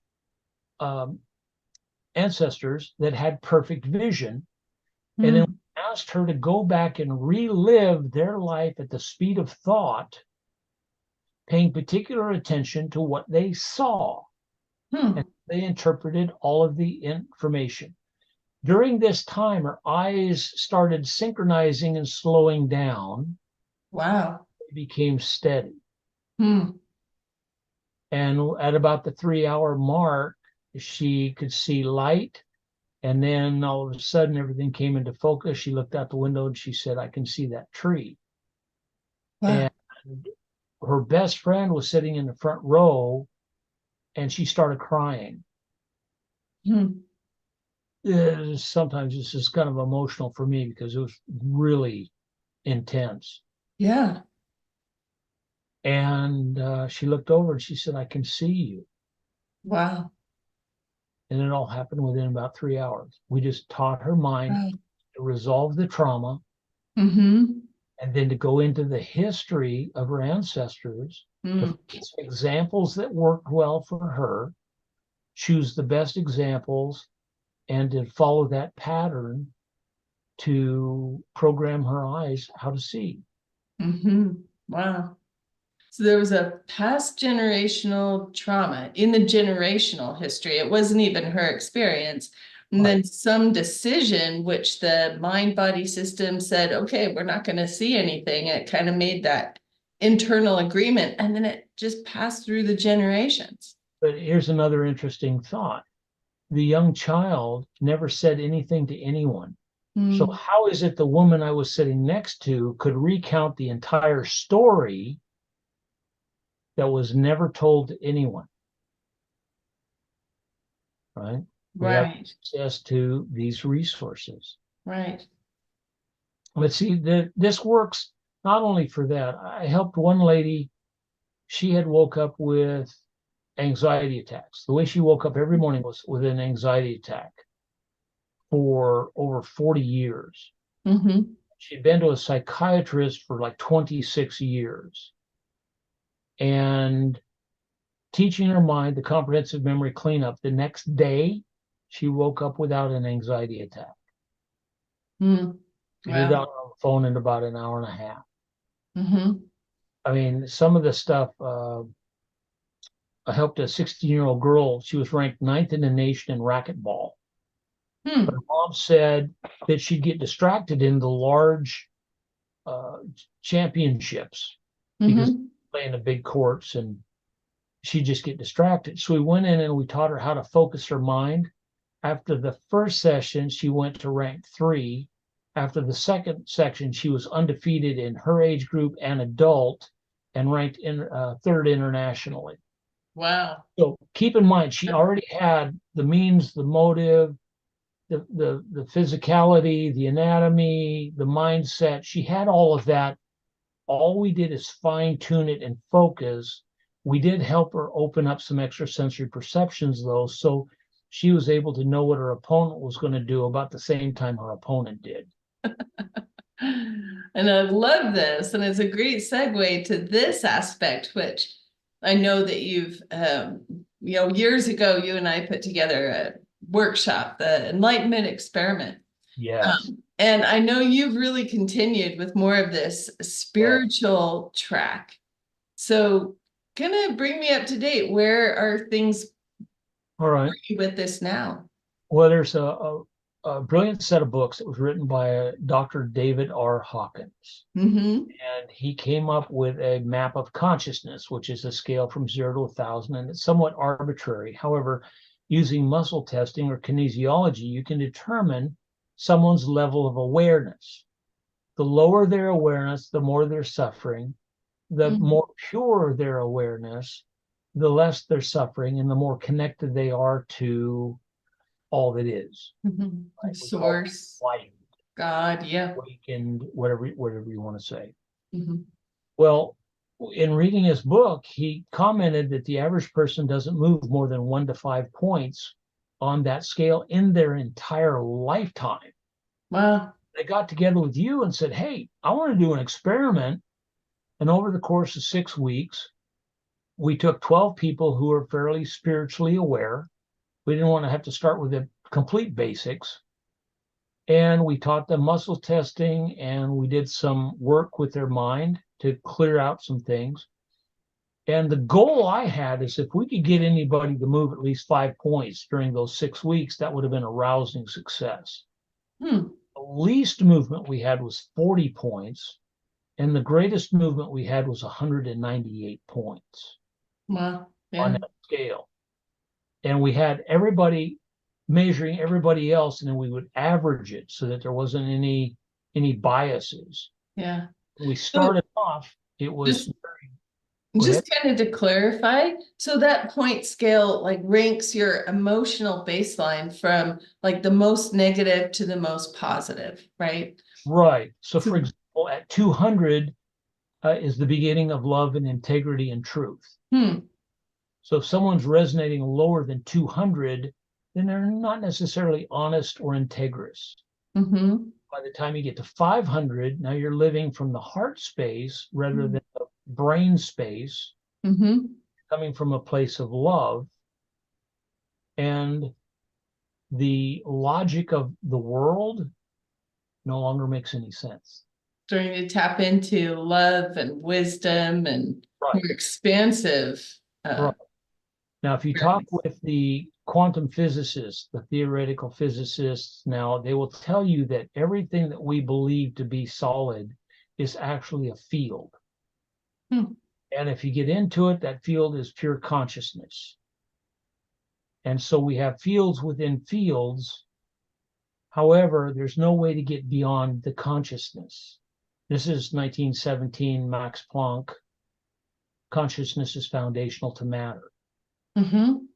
S2: ancestors that had perfect vision. And then we asked her to go back and relive their life at the speed of thought, paying particular attention to what they saw. And they interpreted all of the information. During this time, her eyes started synchronizing and slowing down.
S1: Wow.
S2: It became steady. And at about the 3-hour mark, she could see light. And then all of a sudden, everything came into focus. She looked out the window and she said, I can see that tree. Wow. And her best friend was sitting in the front row and she started crying. Sometimes it's just kind of emotional for me because it was really intense.
S1: Yeah.
S2: And she looked over and she said, I can see you.
S1: Wow.
S2: And it all happened within about 3 hours. We just taught her mind to resolve the trauma and then to go into the history of her ancestors, to find some examples that worked well for her, choose the best examples, and to follow that pattern to program her eyes how to see.
S1: Wow. So there was a past generational trauma in the generational history. It wasn't even her experience. And then some decision, which the mind-body system said, okay, we're not going to see anything. It kind of made that internal agreement. And then it just passed through the generations.
S2: But here's another interesting thought. The young child never said anything to anyone. So how is it the woman I was sitting next to could recount the entire story that was never told to anyone? Right? We have access to these resources.
S1: Right.
S2: But see, this works not only for that. I helped one lady. She had woke up with anxiety attacks. The way she woke up every morning was with an anxiety attack for over 40 years. She'd been to a psychiatrist for like 26 years. And teaching her mind the comprehensive memory cleanup, the next day, she woke up without an anxiety attack. She did it on the phone in about an hour and a half. I mean, some of the stuff, helped a 16-year-old girl. She was ranked 9th in the nation in racquetball. But her mom said that she'd get distracted in the large championships because playing the big courts, and she'd just get distracted. So we went in and we taught her how to focus her mind. After the first session, she went to rank 3. After the second section, she was undefeated in her age group and adult, and ranked in 3rd internationally.
S1: Wow.
S2: So keep in mind, she already had the means, the motive, the physicality, the anatomy, the mindset. She had all of that. All we did is fine tune it and focus. We did help her open up some extrasensory perceptions, though, so she was able to know what her opponent was going to do about the same time her opponent did.
S1: And I love this, and it's a great segue to this aspect, which I know that you've, years ago, you and I put together a workshop, the Enlightenment Experiment.
S2: Yes.
S1: And I know you've really continued with more of this spiritual track. So kind of bring me up to date. Where are things
S2: all right
S1: with this now?
S2: Well, there's a brilliant set of books that was written by Dr. David R. Hawkins. And he came up with a map of consciousness, which is a scale from 0 to 1,000, and it's somewhat arbitrary. However, using muscle testing or kinesiology, you can determine someone's level of awareness. The lower their awareness, the more they're suffering. The more pure their awareness, the less they're suffering, and the more connected they are to all that is.
S1: Right? Source,
S2: light,
S1: God,
S2: awakened, whatever you want to say. Well, in reading his book, he commented that the average person doesn't move more than 1 to 5 points on that scale in their entire lifetime.
S1: Wow.
S2: They got together with you and said, hey, I want to do an experiment. And over the course of 6 weeks, we took 12 people who are fairly spiritually aware. We didn't want to have to start with the complete basics. And we taught them muscle testing, and we did some work with their mind to clear out some things. And the goal I had is if we could get anybody to move at least 5 points during those 6 weeks, that would have been a rousing success. The least movement we had was 40 points. And the greatest movement we had was 198 points on that scale. And we had everybody measuring everybody else, and then we would average it so that there wasn't any biases.
S1: Yeah.
S2: When we started off, it was
S1: just kind of to clarify, so that point scale like ranks your emotional baseline from like the most negative to the most positive, right?
S2: Right. So for example, at 200 is the beginning of love and integrity and truth. So if someone's resonating lower than 200, then they're not necessarily honest or integrous. By the time you get to 500, now you're living from the heart space rather than the brain space, coming from a place of love. And the logic of the world no longer makes any sense.
S1: Starting to tap into love and wisdom and more expansive.
S2: Now, if you talk with the quantum physicists, the theoretical physicists, now they will tell you that everything that we believe to be solid is actually a field. And if you get into it, that field is pure consciousness. And so we have fields within fields. However, there's no way to get beyond the consciousness. This is 1917, Max Planck. Consciousness is foundational to matter. And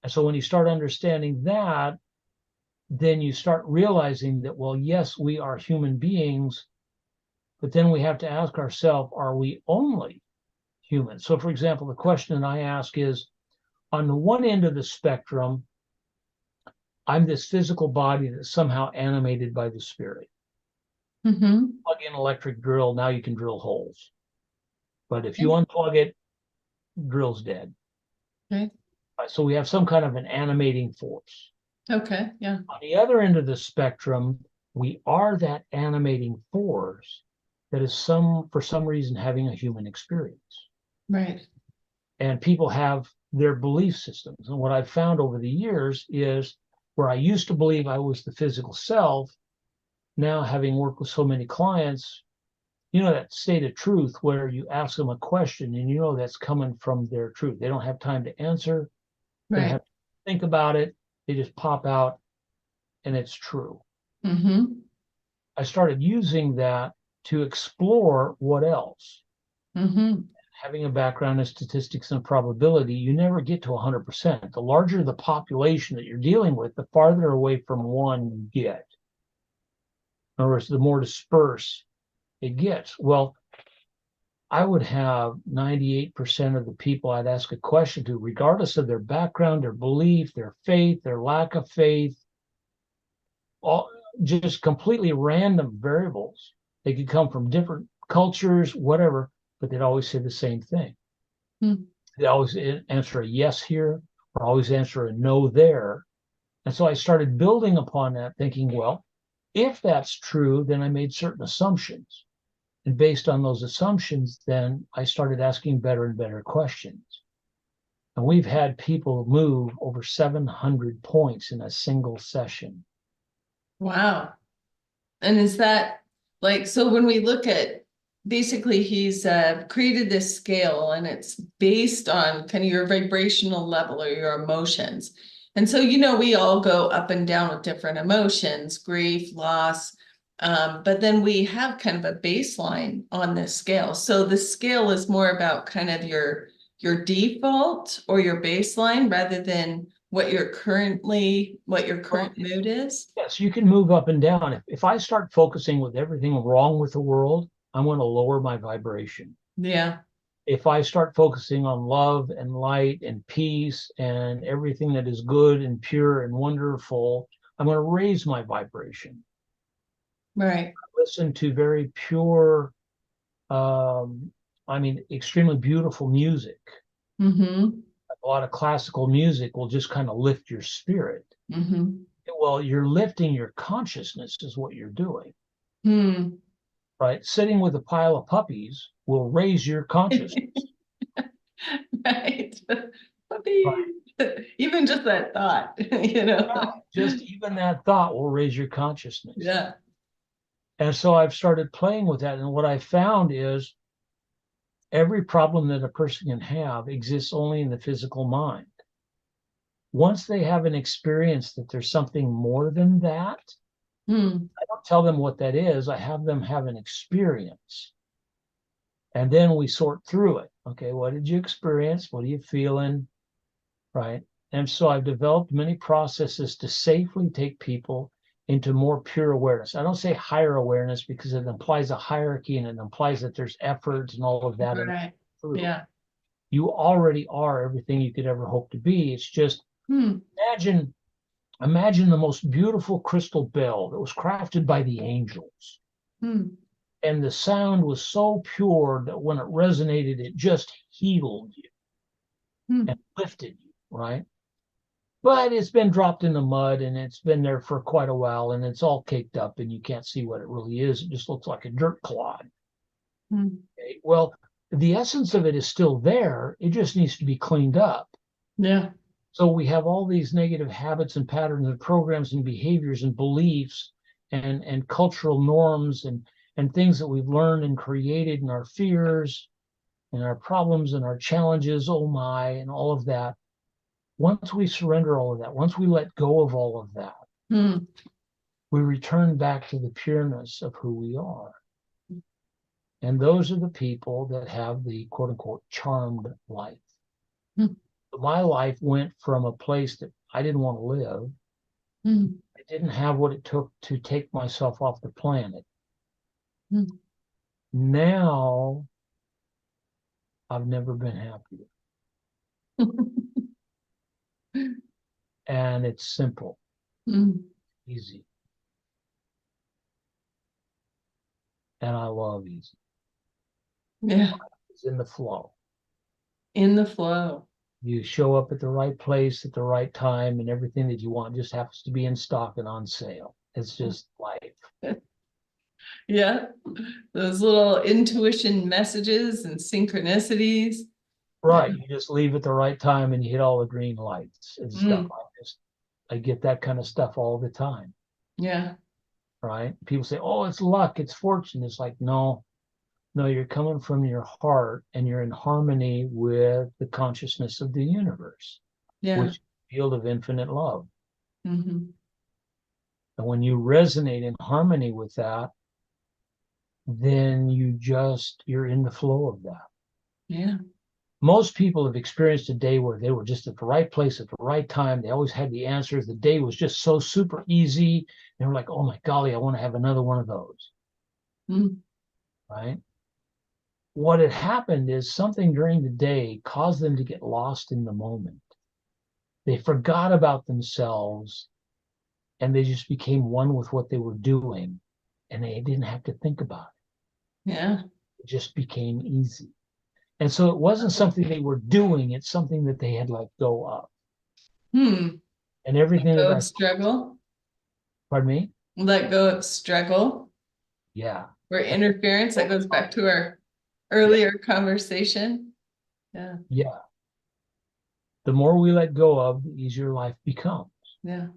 S2: so when you start understanding that, then you start realizing that, well, yes, we are human beings, but then we have to ask ourselves, are we only human? So, for example, the question I ask is, on the one end of the spectrum, I'm this physical body that's somehow animated by the spirit. Plug in electric drill, now you can drill holes. But if you unplug it, drill's dead. So we have some kind of an animating force. On the other end of the spectrum, we are that animating force that is for some reason having a human experience. And people have their belief systems. And what I've found over the years is where I used to believe I was the physical self, now having worked with so many clients, that state of truth where you ask them a question and that's coming from their truth. They don't have time to answer. They
S1: Right.
S2: have to think about it. They just pop out and it's true.
S1: Mm-hmm.
S2: I started using that to explore what else.
S1: Mm-hmm.
S2: Having a background in statistics and probability, you never get to 100%. The larger the population that you're dealing with, the farther away from one you get. In other words, the more dispersed it gets. Well, I would have 98% of the people I'd ask a question to, regardless of their background, their belief, their faith, their lack of faith, all just completely random variables. They could come from different cultures, whatever, but they'd always say the same thing.
S1: Hmm.
S2: They always answer a yes here or always answer a no there. And so I started building upon that, thinking, well, if that's true, then I made certain assumptions. And based on those assumptions, then I started asking better and better questions. And we've had people move over 700 points in a single session.
S1: Wow. And is that so when we look at, basically he's created this scale and it's based on kind of your vibrational level or your emotions. And so, we all go up and down with different emotions, grief, loss, but then we have kind of a baseline on this scale. So the scale is more about kind of your default or your baseline rather than what your current mood is.
S2: Yes, you can move up and down. If I start focusing with everything wrong with the world, I'm going to lower my vibration.
S1: Yeah.
S2: If I start focusing on love and light and peace and everything that is good and pure and wonderful, I'm going to raise my vibration.
S1: Right.
S2: Listen to very pure, extremely beautiful music.
S1: Mm-hmm.
S2: A lot of classical music will just kind of lift your spirit.
S1: Mm-hmm.
S2: Well, you're lifting your consciousness is what you're doing.
S1: Hmm.
S2: Right? Sitting with a pile of puppies will raise your consciousness.
S1: Right.
S2: Right?
S1: Even just that thought,
S2: Yeah, just even that thought will raise your consciousness.
S1: Yeah.
S2: And so I've started playing with that. And what I found is every problem that a person can have exists only in the physical mind. Once they have an experience that there's something more than that,
S1: Hmm.
S2: I don't tell them what that is. I have them have an experience. And then we sort through it. Okay, what did you experience? What are you feeling? Right. And so I've developed many processes to safely take people into more pure awareness. I don't say higher awareness because it implies a hierarchy and it implies that there's efforts and all of that.
S1: Right.
S2: And
S1: Yeah.
S2: you already are everything you could ever hope to be. It's just
S1: Hmm.
S2: imagine the most beautiful crystal bell that was crafted by the angels.
S1: Hmm.
S2: And the sound was so pure that when it resonated, it just healed you
S1: Hmm.
S2: and lifted you, right? But it's been dropped in the mud and it's been there for quite a while and it's all caked up and you can't see what it really is. It just looks like a dirt clod.
S1: Hmm.
S2: Okay? Well, the essence of it is still there. It just needs to be cleaned up.
S1: Yeah.
S2: So we have all these negative habits and patterns and programs and behaviors and beliefs and cultural norms and things that we've learned and created and our fears and our problems and our challenges, oh my, and all of that. Once we surrender all of that, once we let go of all of that,
S1: Hmm.
S2: we return back to the pureness of who we are. And those are the people that have the quote unquote charmed life.
S1: Hmm.
S2: My life went from a place that I didn't want to live.
S1: Hmm.
S2: I didn't have what it took to take myself off the planet.
S1: Hmm.
S2: Now I've never been happier. And it's simple,
S1: Hmm.
S2: easy. And I love easy.
S1: Yeah.
S2: It's in the flow.
S1: In the flow.
S2: You show up at the right place at the right time, and everything that you want just happens to be in stock and on sale. It's just life.
S1: Yeah. Those little intuition messages and synchronicities.
S2: Right. You just leave at the right time and you hit all the green lights and stuff.
S1: Mm,
S2: I get that kind of stuff all the time.
S1: yeah.
S2: Right. People say, oh, it's luck, it's fortune. It's like, no, you're coming from your heart and you're in harmony with the consciousness of the universe,
S1: Yeah.
S2: which is the field of infinite love.
S1: Hmm.
S2: And when you resonate in harmony with that, then you're in the flow of that.
S1: Yeah.
S2: Most people have experienced a day where they were just at the right place at the right time. They always had the answers. The day was just so super easy. They were like, oh my golly, I want to have another one of those.
S1: Mm,
S2: Right. What had happened is something during the day caused them to get lost in the moment. They forgot about themselves and they just became one with what they were doing and they didn't have to think about
S1: yeah.
S2: it. It just became easy. And so it wasn't something they were doing, it's something that they had let go of.
S1: Hmm.
S2: And everything
S1: Go
S2: that
S1: of struggle.
S2: pardon me?
S1: Let go of struggle
S2: Yeah.
S1: or interference. That goes back to our
S2: Yeah.
S1: earlier conversation. Yeah.
S2: Yeah. The more we let go of, the easier life becomes.
S1: Yeah.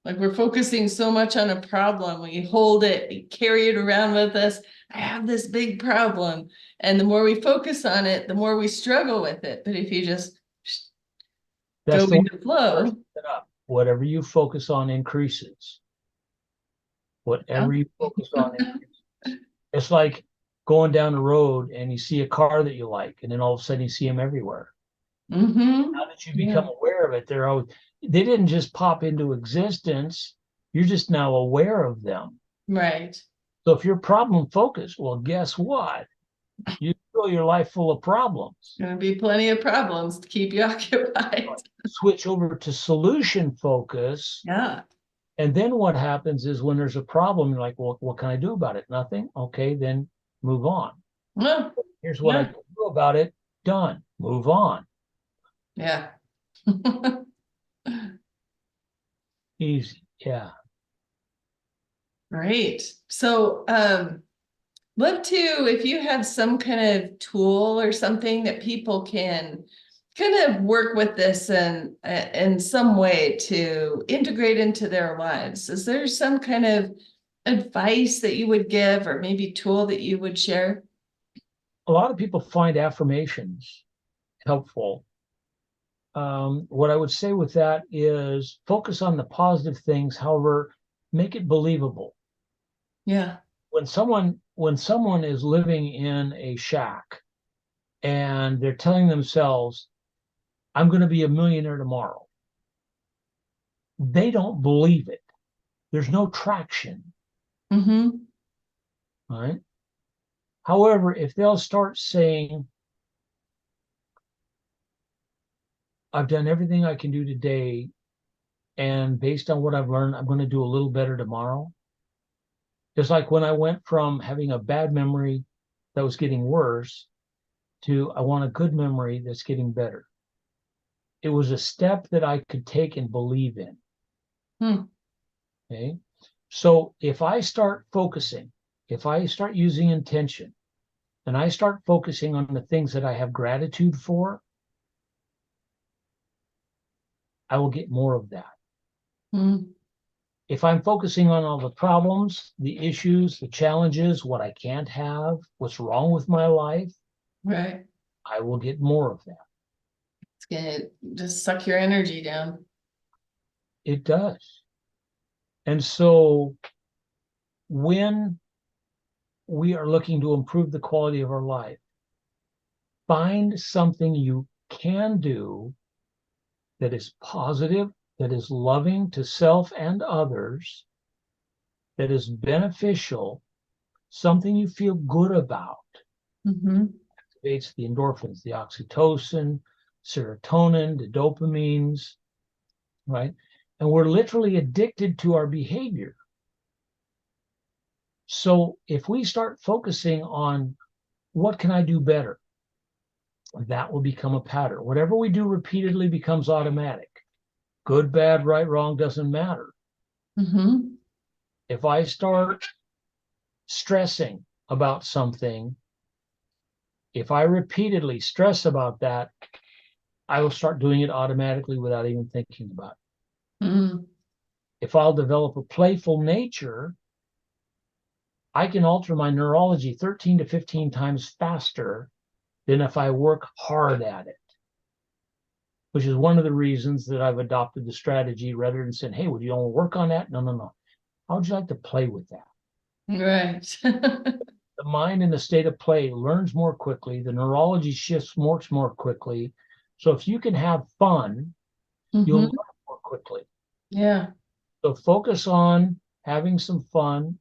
S1: Like we're focusing so much on a problem. We hold it, we carry it around with us. I have this big problem. And the more we focus on it, the more we struggle with it. But if you just go
S2: That's the way
S1: with the flow,
S2: set up. Whatever you focus on increases.
S1: yeah.
S2: Whatever you focus on increases. It's like going down the road and you see a car that you like, and then all of a sudden you see them everywhere.
S1: Mm-hmm.
S2: Now that you
S1: Yeah.
S2: become aware of it, they didn't just pop into existence. You're just now aware of them.
S1: Right.
S2: So if you're problem focused, well, guess what? You fill your life full of problems.
S1: Gonna be plenty of problems to keep you occupied.
S2: Switch over to solution focus.
S1: Yeah.
S2: And then what happens is when there's a problem, you're like, well, what can I do about it? Nothing. Okay, then move on.
S1: Well,
S2: Here's what I
S1: yeah.
S2: can do about it. Done. Move on.
S1: Yeah.
S2: Easy. Yeah.
S1: Great. So, love to, if you have some kind of tool or something that people can kind of work with this and in some way to integrate into their lives. Is there some kind of advice that you would give or maybe tool that you would share?
S2: A lot of people find affirmations helpful. What I would say with that is focus on the positive things, however, make it believable.
S1: Yeah.
S2: When someone is living in a shack and they're telling themselves, I'm going to be a millionaire tomorrow, they don't believe it. There's no traction,
S1: Mm-hmm.
S2: right? However, if they'll start saying, I've done everything I can do today, and based on what I've learned, I'm going to do a little better tomorrow. It's like when I went from having a bad memory that was getting worse to I want a good memory that's getting better. It was a step that I could take and believe in.
S1: Hmm.
S2: Okay. So if I start focusing, if I start using intention, and I start focusing on the things that I have gratitude for, I will get more of that.
S1: Hmm.
S2: If I'm focusing on all the problems, the issues, the challenges, what I can't have, what's wrong with my life,
S1: Right.
S2: I will get more of that.
S1: It's gonna just suck your energy down.
S2: It does. And so when we are looking to improve the quality of our life, find something you can do that is positive, that is loving to self and others, that is beneficial, something you feel good about.
S1: Mm-hmm.
S2: Activates the endorphins, the oxytocin, serotonin, the dopamines, right? And we're literally addicted to our behavior. So if we start focusing on what can I do better, that will become a pattern. Whatever we do repeatedly becomes automatic. Good, bad, right, wrong doesn't matter.
S1: Mm-hmm.
S2: If I start stressing about something, If I repeatedly stress about that, I will start doing it automatically without even thinking about it.
S1: Mm-hmm.
S2: If I'll develop a playful nature, I can alter my neurology 13 to 15 times faster than if I work hard at it, which is one of the reasons that I've adopted the strategy rather than saying, hey, would you want to work on that? No, no, no. How would you like to play with that?
S1: Right.
S2: The mind in a state of play learns more quickly. The neurology shifts more quickly. So if you can have fun, you'll
S1: Mm-hmm.
S2: learn more quickly.
S1: Yeah.
S2: So focus on having some fun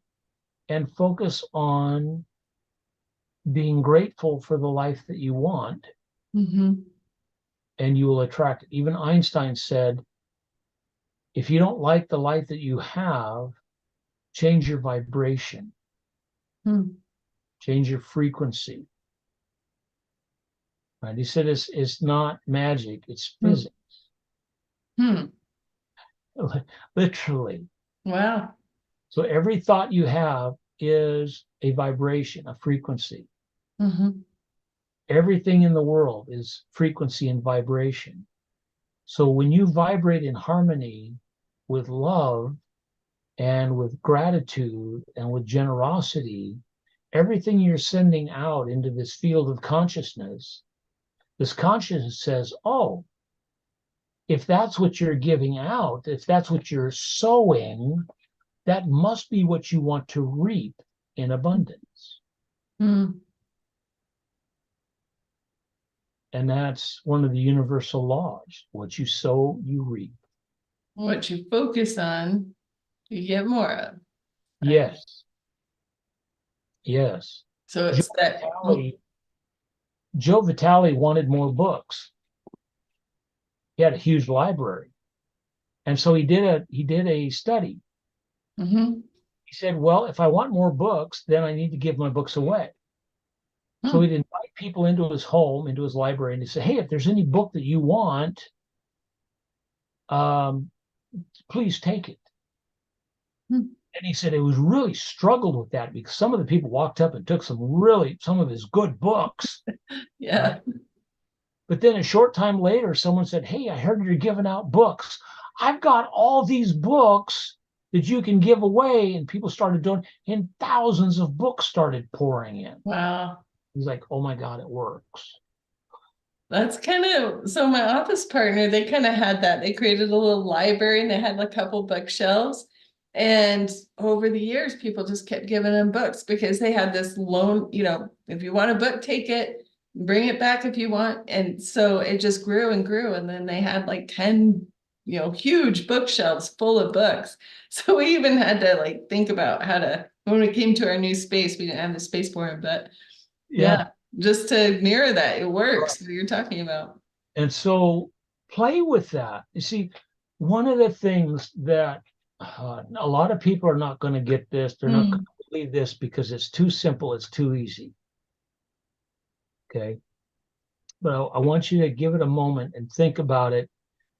S2: and focus on being grateful for the life that you want,
S1: Mm-hmm.
S2: and you will attract it. Even Einstein said, if you don't like the life that you have, change your vibration,
S1: Mm-hmm.
S2: change your frequency. Right? He said it's not magic, it's physics.
S1: Hmm.
S2: Literally.
S1: Wow.
S2: So every thought you have is a vibration, a frequency.
S1: Mm-hmm.
S2: Everything in the world is frequency and vibration. So when you vibrate in harmony with love and with gratitude and with generosity, everything you're sending out into this field of consciousness, this consciousness says, oh, if that's what you're giving out, if that's what you're sowing, that must be what you want to reap in abundance.
S1: Mm-hmm.
S2: And that's one of the universal laws. What you sow, you reap.
S1: What you focus on, you get more of. Right?
S2: Yes. Yes.
S1: So
S2: Joe
S1: it's that.
S2: Vitale, Joe Vitale wanted more books. He had a huge library. And so he did a study.
S1: Mm-hmm.
S2: He said, well, if I want more books, then I need to give my books away. So he'd invite people into his home, into his library, and he'd say, hey, if there's any book that you want, um, please take it.
S1: Hmm.
S2: And he said it was really struggled with that because some of the people walked up and took some of his good books.
S1: Yeah.
S2: Right? But then a short time later, someone said, hey, I heard you're giving out books. I've got all these books that you can give away. And people started doing, and thousands of books started pouring in.
S1: Wow.
S2: He's like, oh my God, it works.
S1: That's kind of, so my office partner, they kind of had that. They created a little library and they had a couple bookshelves. And over the years, people just kept giving them books because they had this loan, if you want a book, take it, bring it back if you want. And so it just grew and grew. And then they had like 10, huge bookshelves full of books. So we even had to think about how to, when we came to our new space, we didn't have the space for it, but
S2: Yeah.
S1: yeah, just to mirror that, it works. What you're talking about.
S2: And so play with that. You see, one of the things that a lot of people are not going to get this, they're not going
S1: Mm.
S2: to believe this because it's too simple, it's too easy. Okay. But I want you to give it a moment and think about it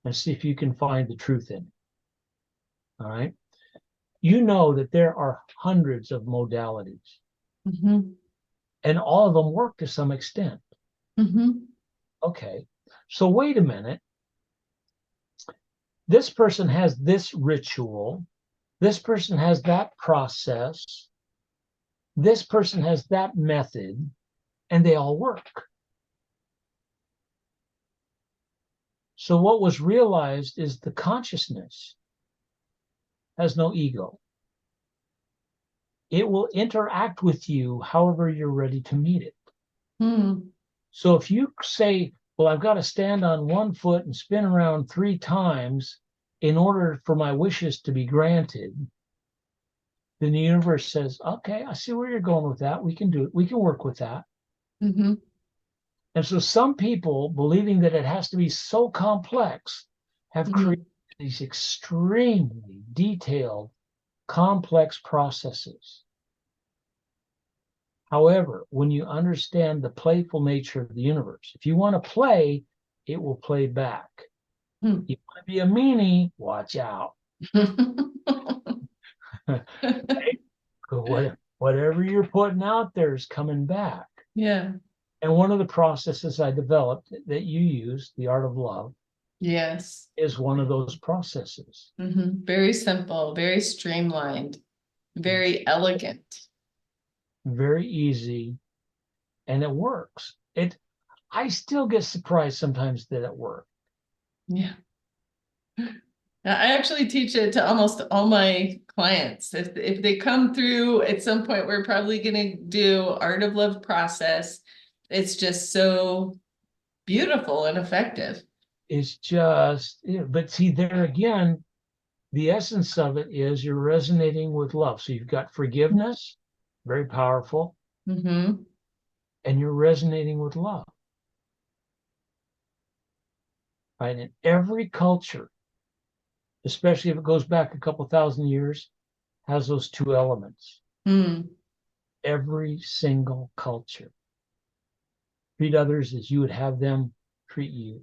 S2: and see if you can find the truth in it. All right. You know that there are hundreds of modalities
S1: Mm-hmm.
S2: and all of them work to some extent.
S1: Mm-hmm.
S2: Okay. So wait a minute. This person has this ritual. This person has that process. This person has that method, and they all work. So what was realized is the consciousness has no ego. It will interact with you however you're ready to meet it.
S1: Mm.
S2: So if you say, well, I've got to stand on one foot and spin around 3 times in order for my wishes to be granted, then the universe says, okay, I see where you're going with that. We can do it. We can work with that.
S1: Mm-hmm.
S2: And so some people, believing that it has to be so complex, have
S1: Mm.
S2: created these extremely detailed, complex processes. However, when you understand the playful nature of the universe, if you want to play, it will play back.
S1: Mm.
S2: You want to be a meanie, watch out. Whatever you're putting out there is coming back.
S1: Yeah.
S2: And one of the processes I developed that you use, the art of love,
S1: Yes.
S2: is one of those processes.
S1: Very simple, very streamlined, very elegant.
S2: Very easy, and it works. I still get surprised sometimes that it works.
S1: Yeah. I actually teach it to almost all my clients. If they come through at some point, we're probably going to do Art of Love process. It's just so beautiful and effective.
S2: It's just, but see, there again, the essence of it is you're resonating with love. So you've got forgiveness, very powerful,
S1: Mm-hmm.
S2: and you're resonating with love. Right? In every culture, especially if it goes back a couple thousand years, has those two elements.
S1: Mm.
S2: Every single culture. Treat others as you would have them treat you.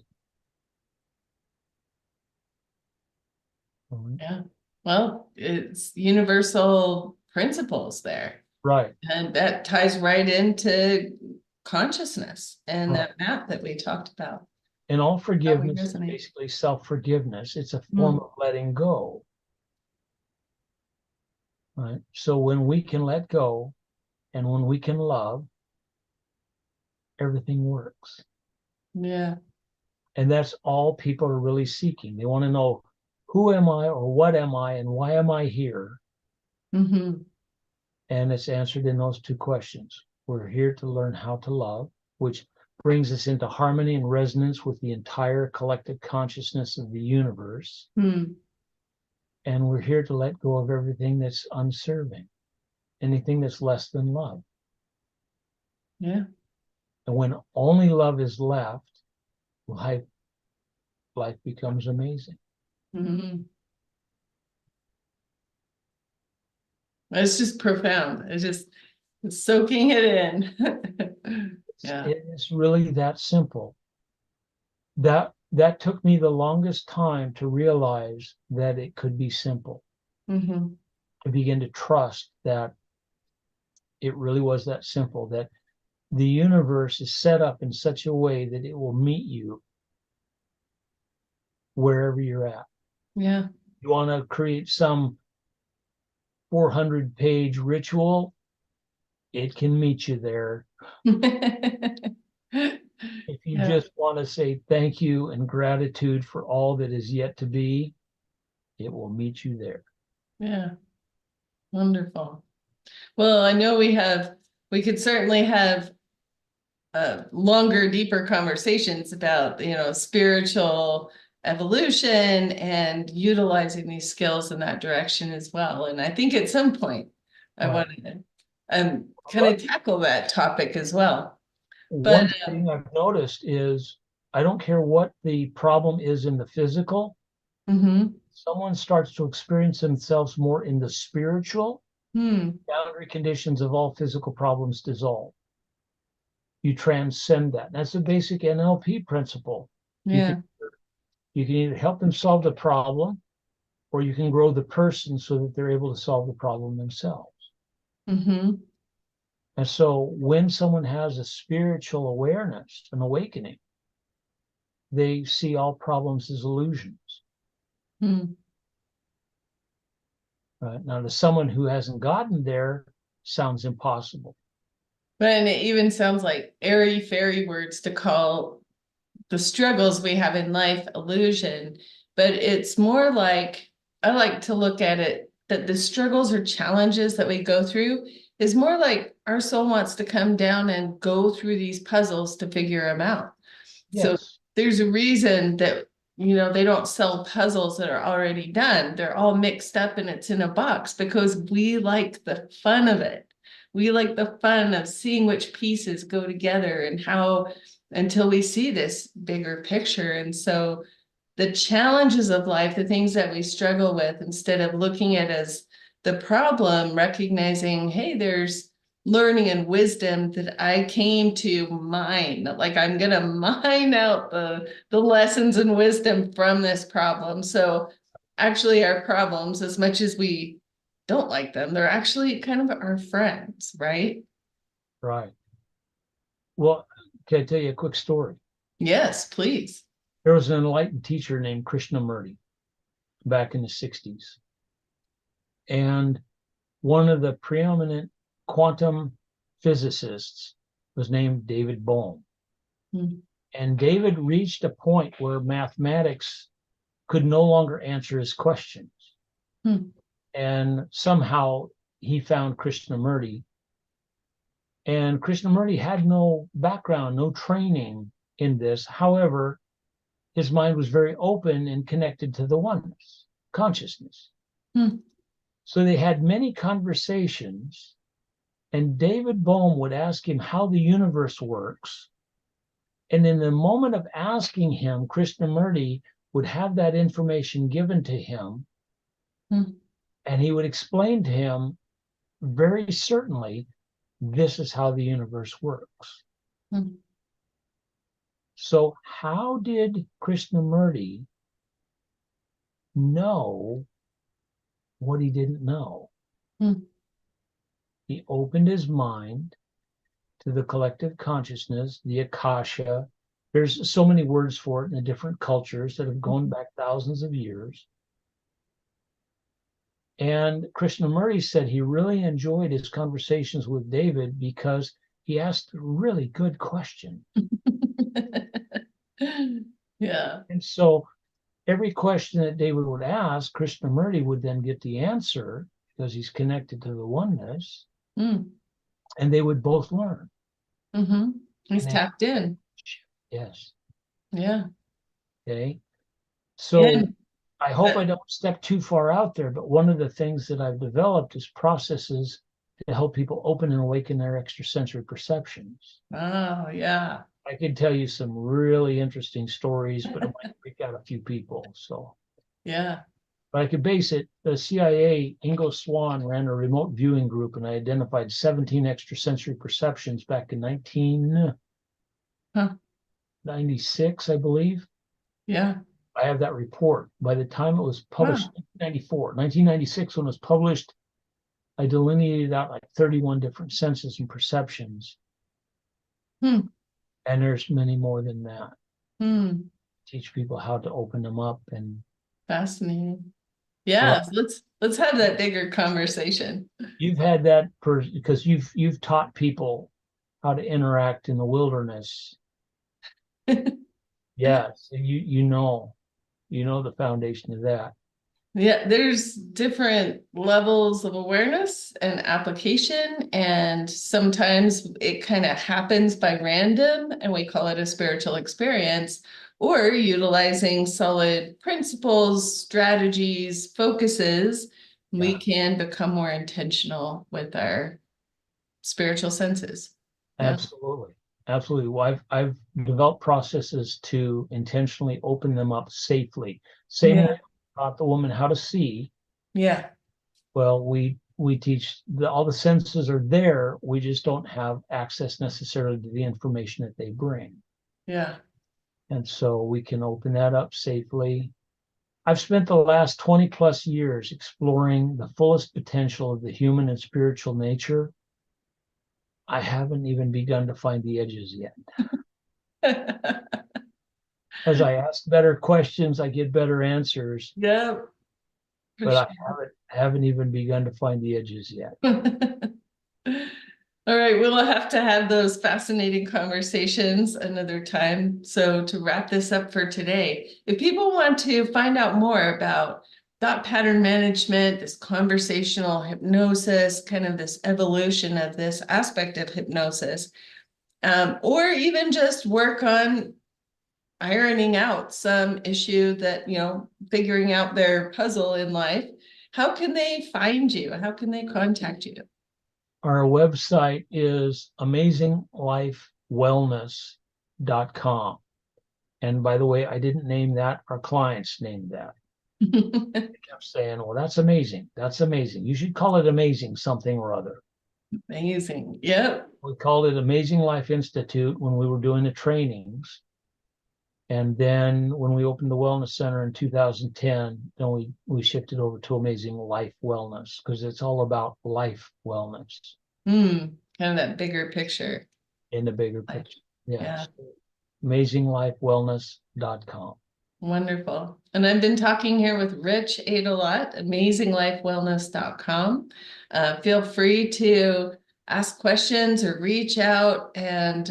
S1: Yeah. Well, it's universal principles there.
S2: Right.
S1: And that ties right into consciousness and
S2: Right.
S1: that map that we talked about.
S2: And all
S1: How we
S2: forgiveness is
S1: resonate.
S2: basically self-forgiveness. It's a form of letting go. Right. So when we can let go and when we can love, everything works.
S1: Yeah.
S2: And that's all people are really seeking. They want to know, who am I or what am I and why am I here?
S1: Mm-hmm.
S2: And it's answered in those two questions. We're here to learn how to love, which brings us into harmony and resonance with the entire collective consciousness of the universe.
S1: Hmm.
S2: And we're here to let go of everything that's unserving, anything that's less than love.
S1: Yeah.
S2: And when only love is left, life becomes amazing.
S1: Mm-hmm. It's just profound. It's just soaking it in. Yeah.
S2: It is really that simple. That took me the longest time to realize that it could be simple,
S1: Mm-hmm.
S2: to begin to trust that it really was that simple, that the universe is set up in such a way that it will meet you wherever you're at.
S1: Yeah.
S2: You want to create some 400-page ritual, it can meet you there. If you
S1: Yeah.
S2: just want to say thank you and gratitude for all that is yet to be, it will meet you there.
S1: Yeah. Wonderful. Well, I know we could certainly have longer, deeper conversations about, spiritual evolution and utilizing these skills in that direction as well. And I think at some point I
S2: Right.
S1: want to kind of tackle that topic as well. But
S2: One thing I've noticed is I don't care what the problem is in the physical,
S1: mhm.
S2: someone starts to experience themselves more in the spiritual,
S1: Hmm.
S2: boundary conditions of all physical problems dissolve. You transcend that. That's a basic NLP principle.
S1: Yeah.
S2: You can either help them solve the problem or you can grow the person so that they're able to solve the problem themselves.
S1: Mm-hmm.
S2: And so when someone has a spiritual awareness, an awakening, they see all problems as illusions.
S1: Hmm.
S2: Right? Now, to someone who hasn't gotten there, sounds impossible.
S1: But it even sounds like airy fairy words to call the struggles we have in life illusion, but it's more like, I like to look at it that the struggles or challenges that we go through is more like our soul wants to come down and go through these puzzles to figure them out. So
S2: Yes.
S1: there's a reason that, they don't sell puzzles that are already done. They're all mixed up and it's in a box because we like the fun of it. We like the fun of seeing which pieces go together and how, until we see this bigger picture. And so the challenges of life, the things that we struggle with, instead of looking at as the problem, recognizing, hey, there's learning and wisdom that I came to mine. Like I'm gonna mine out the lessons and wisdom from this problem. So actually our problems, as much as we don't like them, they're actually kind of our friends, right?
S2: Right. Well, Can I tell you a quick story?
S1: Yes, please.
S2: There was an enlightened teacher named Krishnamurti back in the 60s. And one of the preeminent quantum physicists was named David Bohm.
S1: Hmm.
S2: And David reached a point where mathematics could no longer answer his questions.
S1: Hmm.
S2: And somehow he found Krishnamurti. And Krishnamurti had no background, no training in this. However, his mind was very open and connected to the oneness, consciousness.
S1: Hmm.
S2: So they had many conversations, and David Bohm would ask him how the universe works. And in the moment of asking him, Krishnamurti would have that information given to him,
S1: Hmm.
S2: and he would explain to him very certainly, this is how the universe works.
S1: Hmm.
S2: So how did Krishnamurti know what he didn't know?
S1: Hmm.
S2: He opened his mind to the collective consciousness, the Akasha. There's so many words for it in the different cultures that have gone back thousands of years. And Krishnamurti said he really enjoyed his conversations with David because he asked really good questions.
S1: Yeah.
S2: And so every question that David would ask, Krishnamurti would then get the answer because he's connected to the oneness,
S1: Hmm.
S2: and they would both learn.
S1: Mm-hmm. He's
S2: And they,
S1: tapped in.
S2: yes.
S1: Yeah.
S2: Okay.
S1: Yeah.
S2: So I hope I don't step too far out there, but one of the things that I've developed is processes to help people open and awaken their extrasensory perceptions.
S1: Oh, yeah.
S2: I could tell you some really interesting stories, but it might freak out a few people. So,
S1: Yeah.
S2: but I could base it. The CIA, Ingo Swann ran a remote viewing group, and I identified 17 extrasensory perceptions back in 1996,
S1: Huh.
S2: I believe.
S1: Yeah.
S2: I have that report. By the time it was published,
S1: Wow.
S2: 1994, 1996, when it was published, I delineated out like 31 different senses and perceptions.
S1: Hmm.
S2: And there's many more than that.
S1: Hmm.
S2: Teach people how to open them up. And
S1: Fascinating.
S2: well,
S1: Yeah. Let's have that bigger conversation.
S2: you've had that because you've taught people how to interact in the wilderness. Yes, you know the foundation of that.
S1: Yeah, there's different levels of awareness and application, and sometimes it kind of happens by random, and we call it a spiritual experience, or utilizing solid principles, strategies, focuses, we
S2: Yeah,
S1: can become more intentional with our spiritual senses. Yeah.
S2: absolutely. Absolutely. Well, I've developed processes to intentionally open them up safely. Same way
S1: Yeah.
S2: I taught the woman how to see.
S1: Yeah.
S2: Well, we teach all the senses are there. We just don't have access necessarily to the information that they bring.
S1: Yeah.
S2: And so we can open that up safely. I've spent the last 20 plus years exploring the fullest potential of the human and spiritual nature. I haven't even begun to find the edges yet. As I ask better questions, I get better answers,
S1: Yeah, for
S2: but I
S1: sure.
S2: haven't even begun to find the edges yet.
S1: All right, we'll have to have those fascinating conversations another time. So to wrap this up for today, if people want to find out more about thought pattern management, this conversational hypnosis, kind of this evolution of this aspect of hypnosis, or even just work on ironing out some issue that, figuring out their puzzle in life, how can they find you? How can they contact you?
S2: Our website is amazinglifewellness.com. And by the way, I didn't name that. Our clients named that. They kept saying, well, that's amazing. That's amazing. You should call it Amazing something or other.
S1: Amazing. Yep.
S2: We called it Amazing Life Institute when we were doing the trainings. And then when we opened the Wellness Center in 2010, then we shifted over to Amazing Life Wellness because it's all about life wellness
S1: Kind of that bigger picture.
S2: in the bigger
S1: Life.
S2: picture. Yes. AmazingLifeWellness.com.
S1: Wonderful. And I've been talking here with Rich Aydelott, AmazingLifeWellness.com. Feel free to ask questions or reach out. And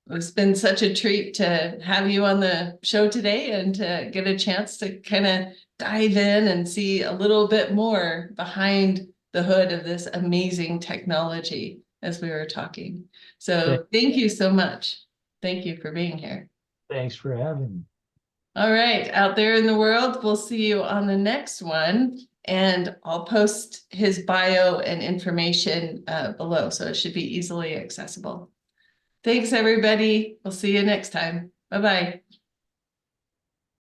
S1: it's been such a treat to have you on the show today and to get a chance to kind of dive in and see a little bit more behind the hood of this amazing technology as we were talking. So thank you so much. Thank you for being here.
S2: Thanks for having me.
S1: All right, out there in the world, we'll see you on the next one. And I'll post his bio and information below, so it should be easily accessible. Thanks, everybody. We'll see you next time. Bye-bye.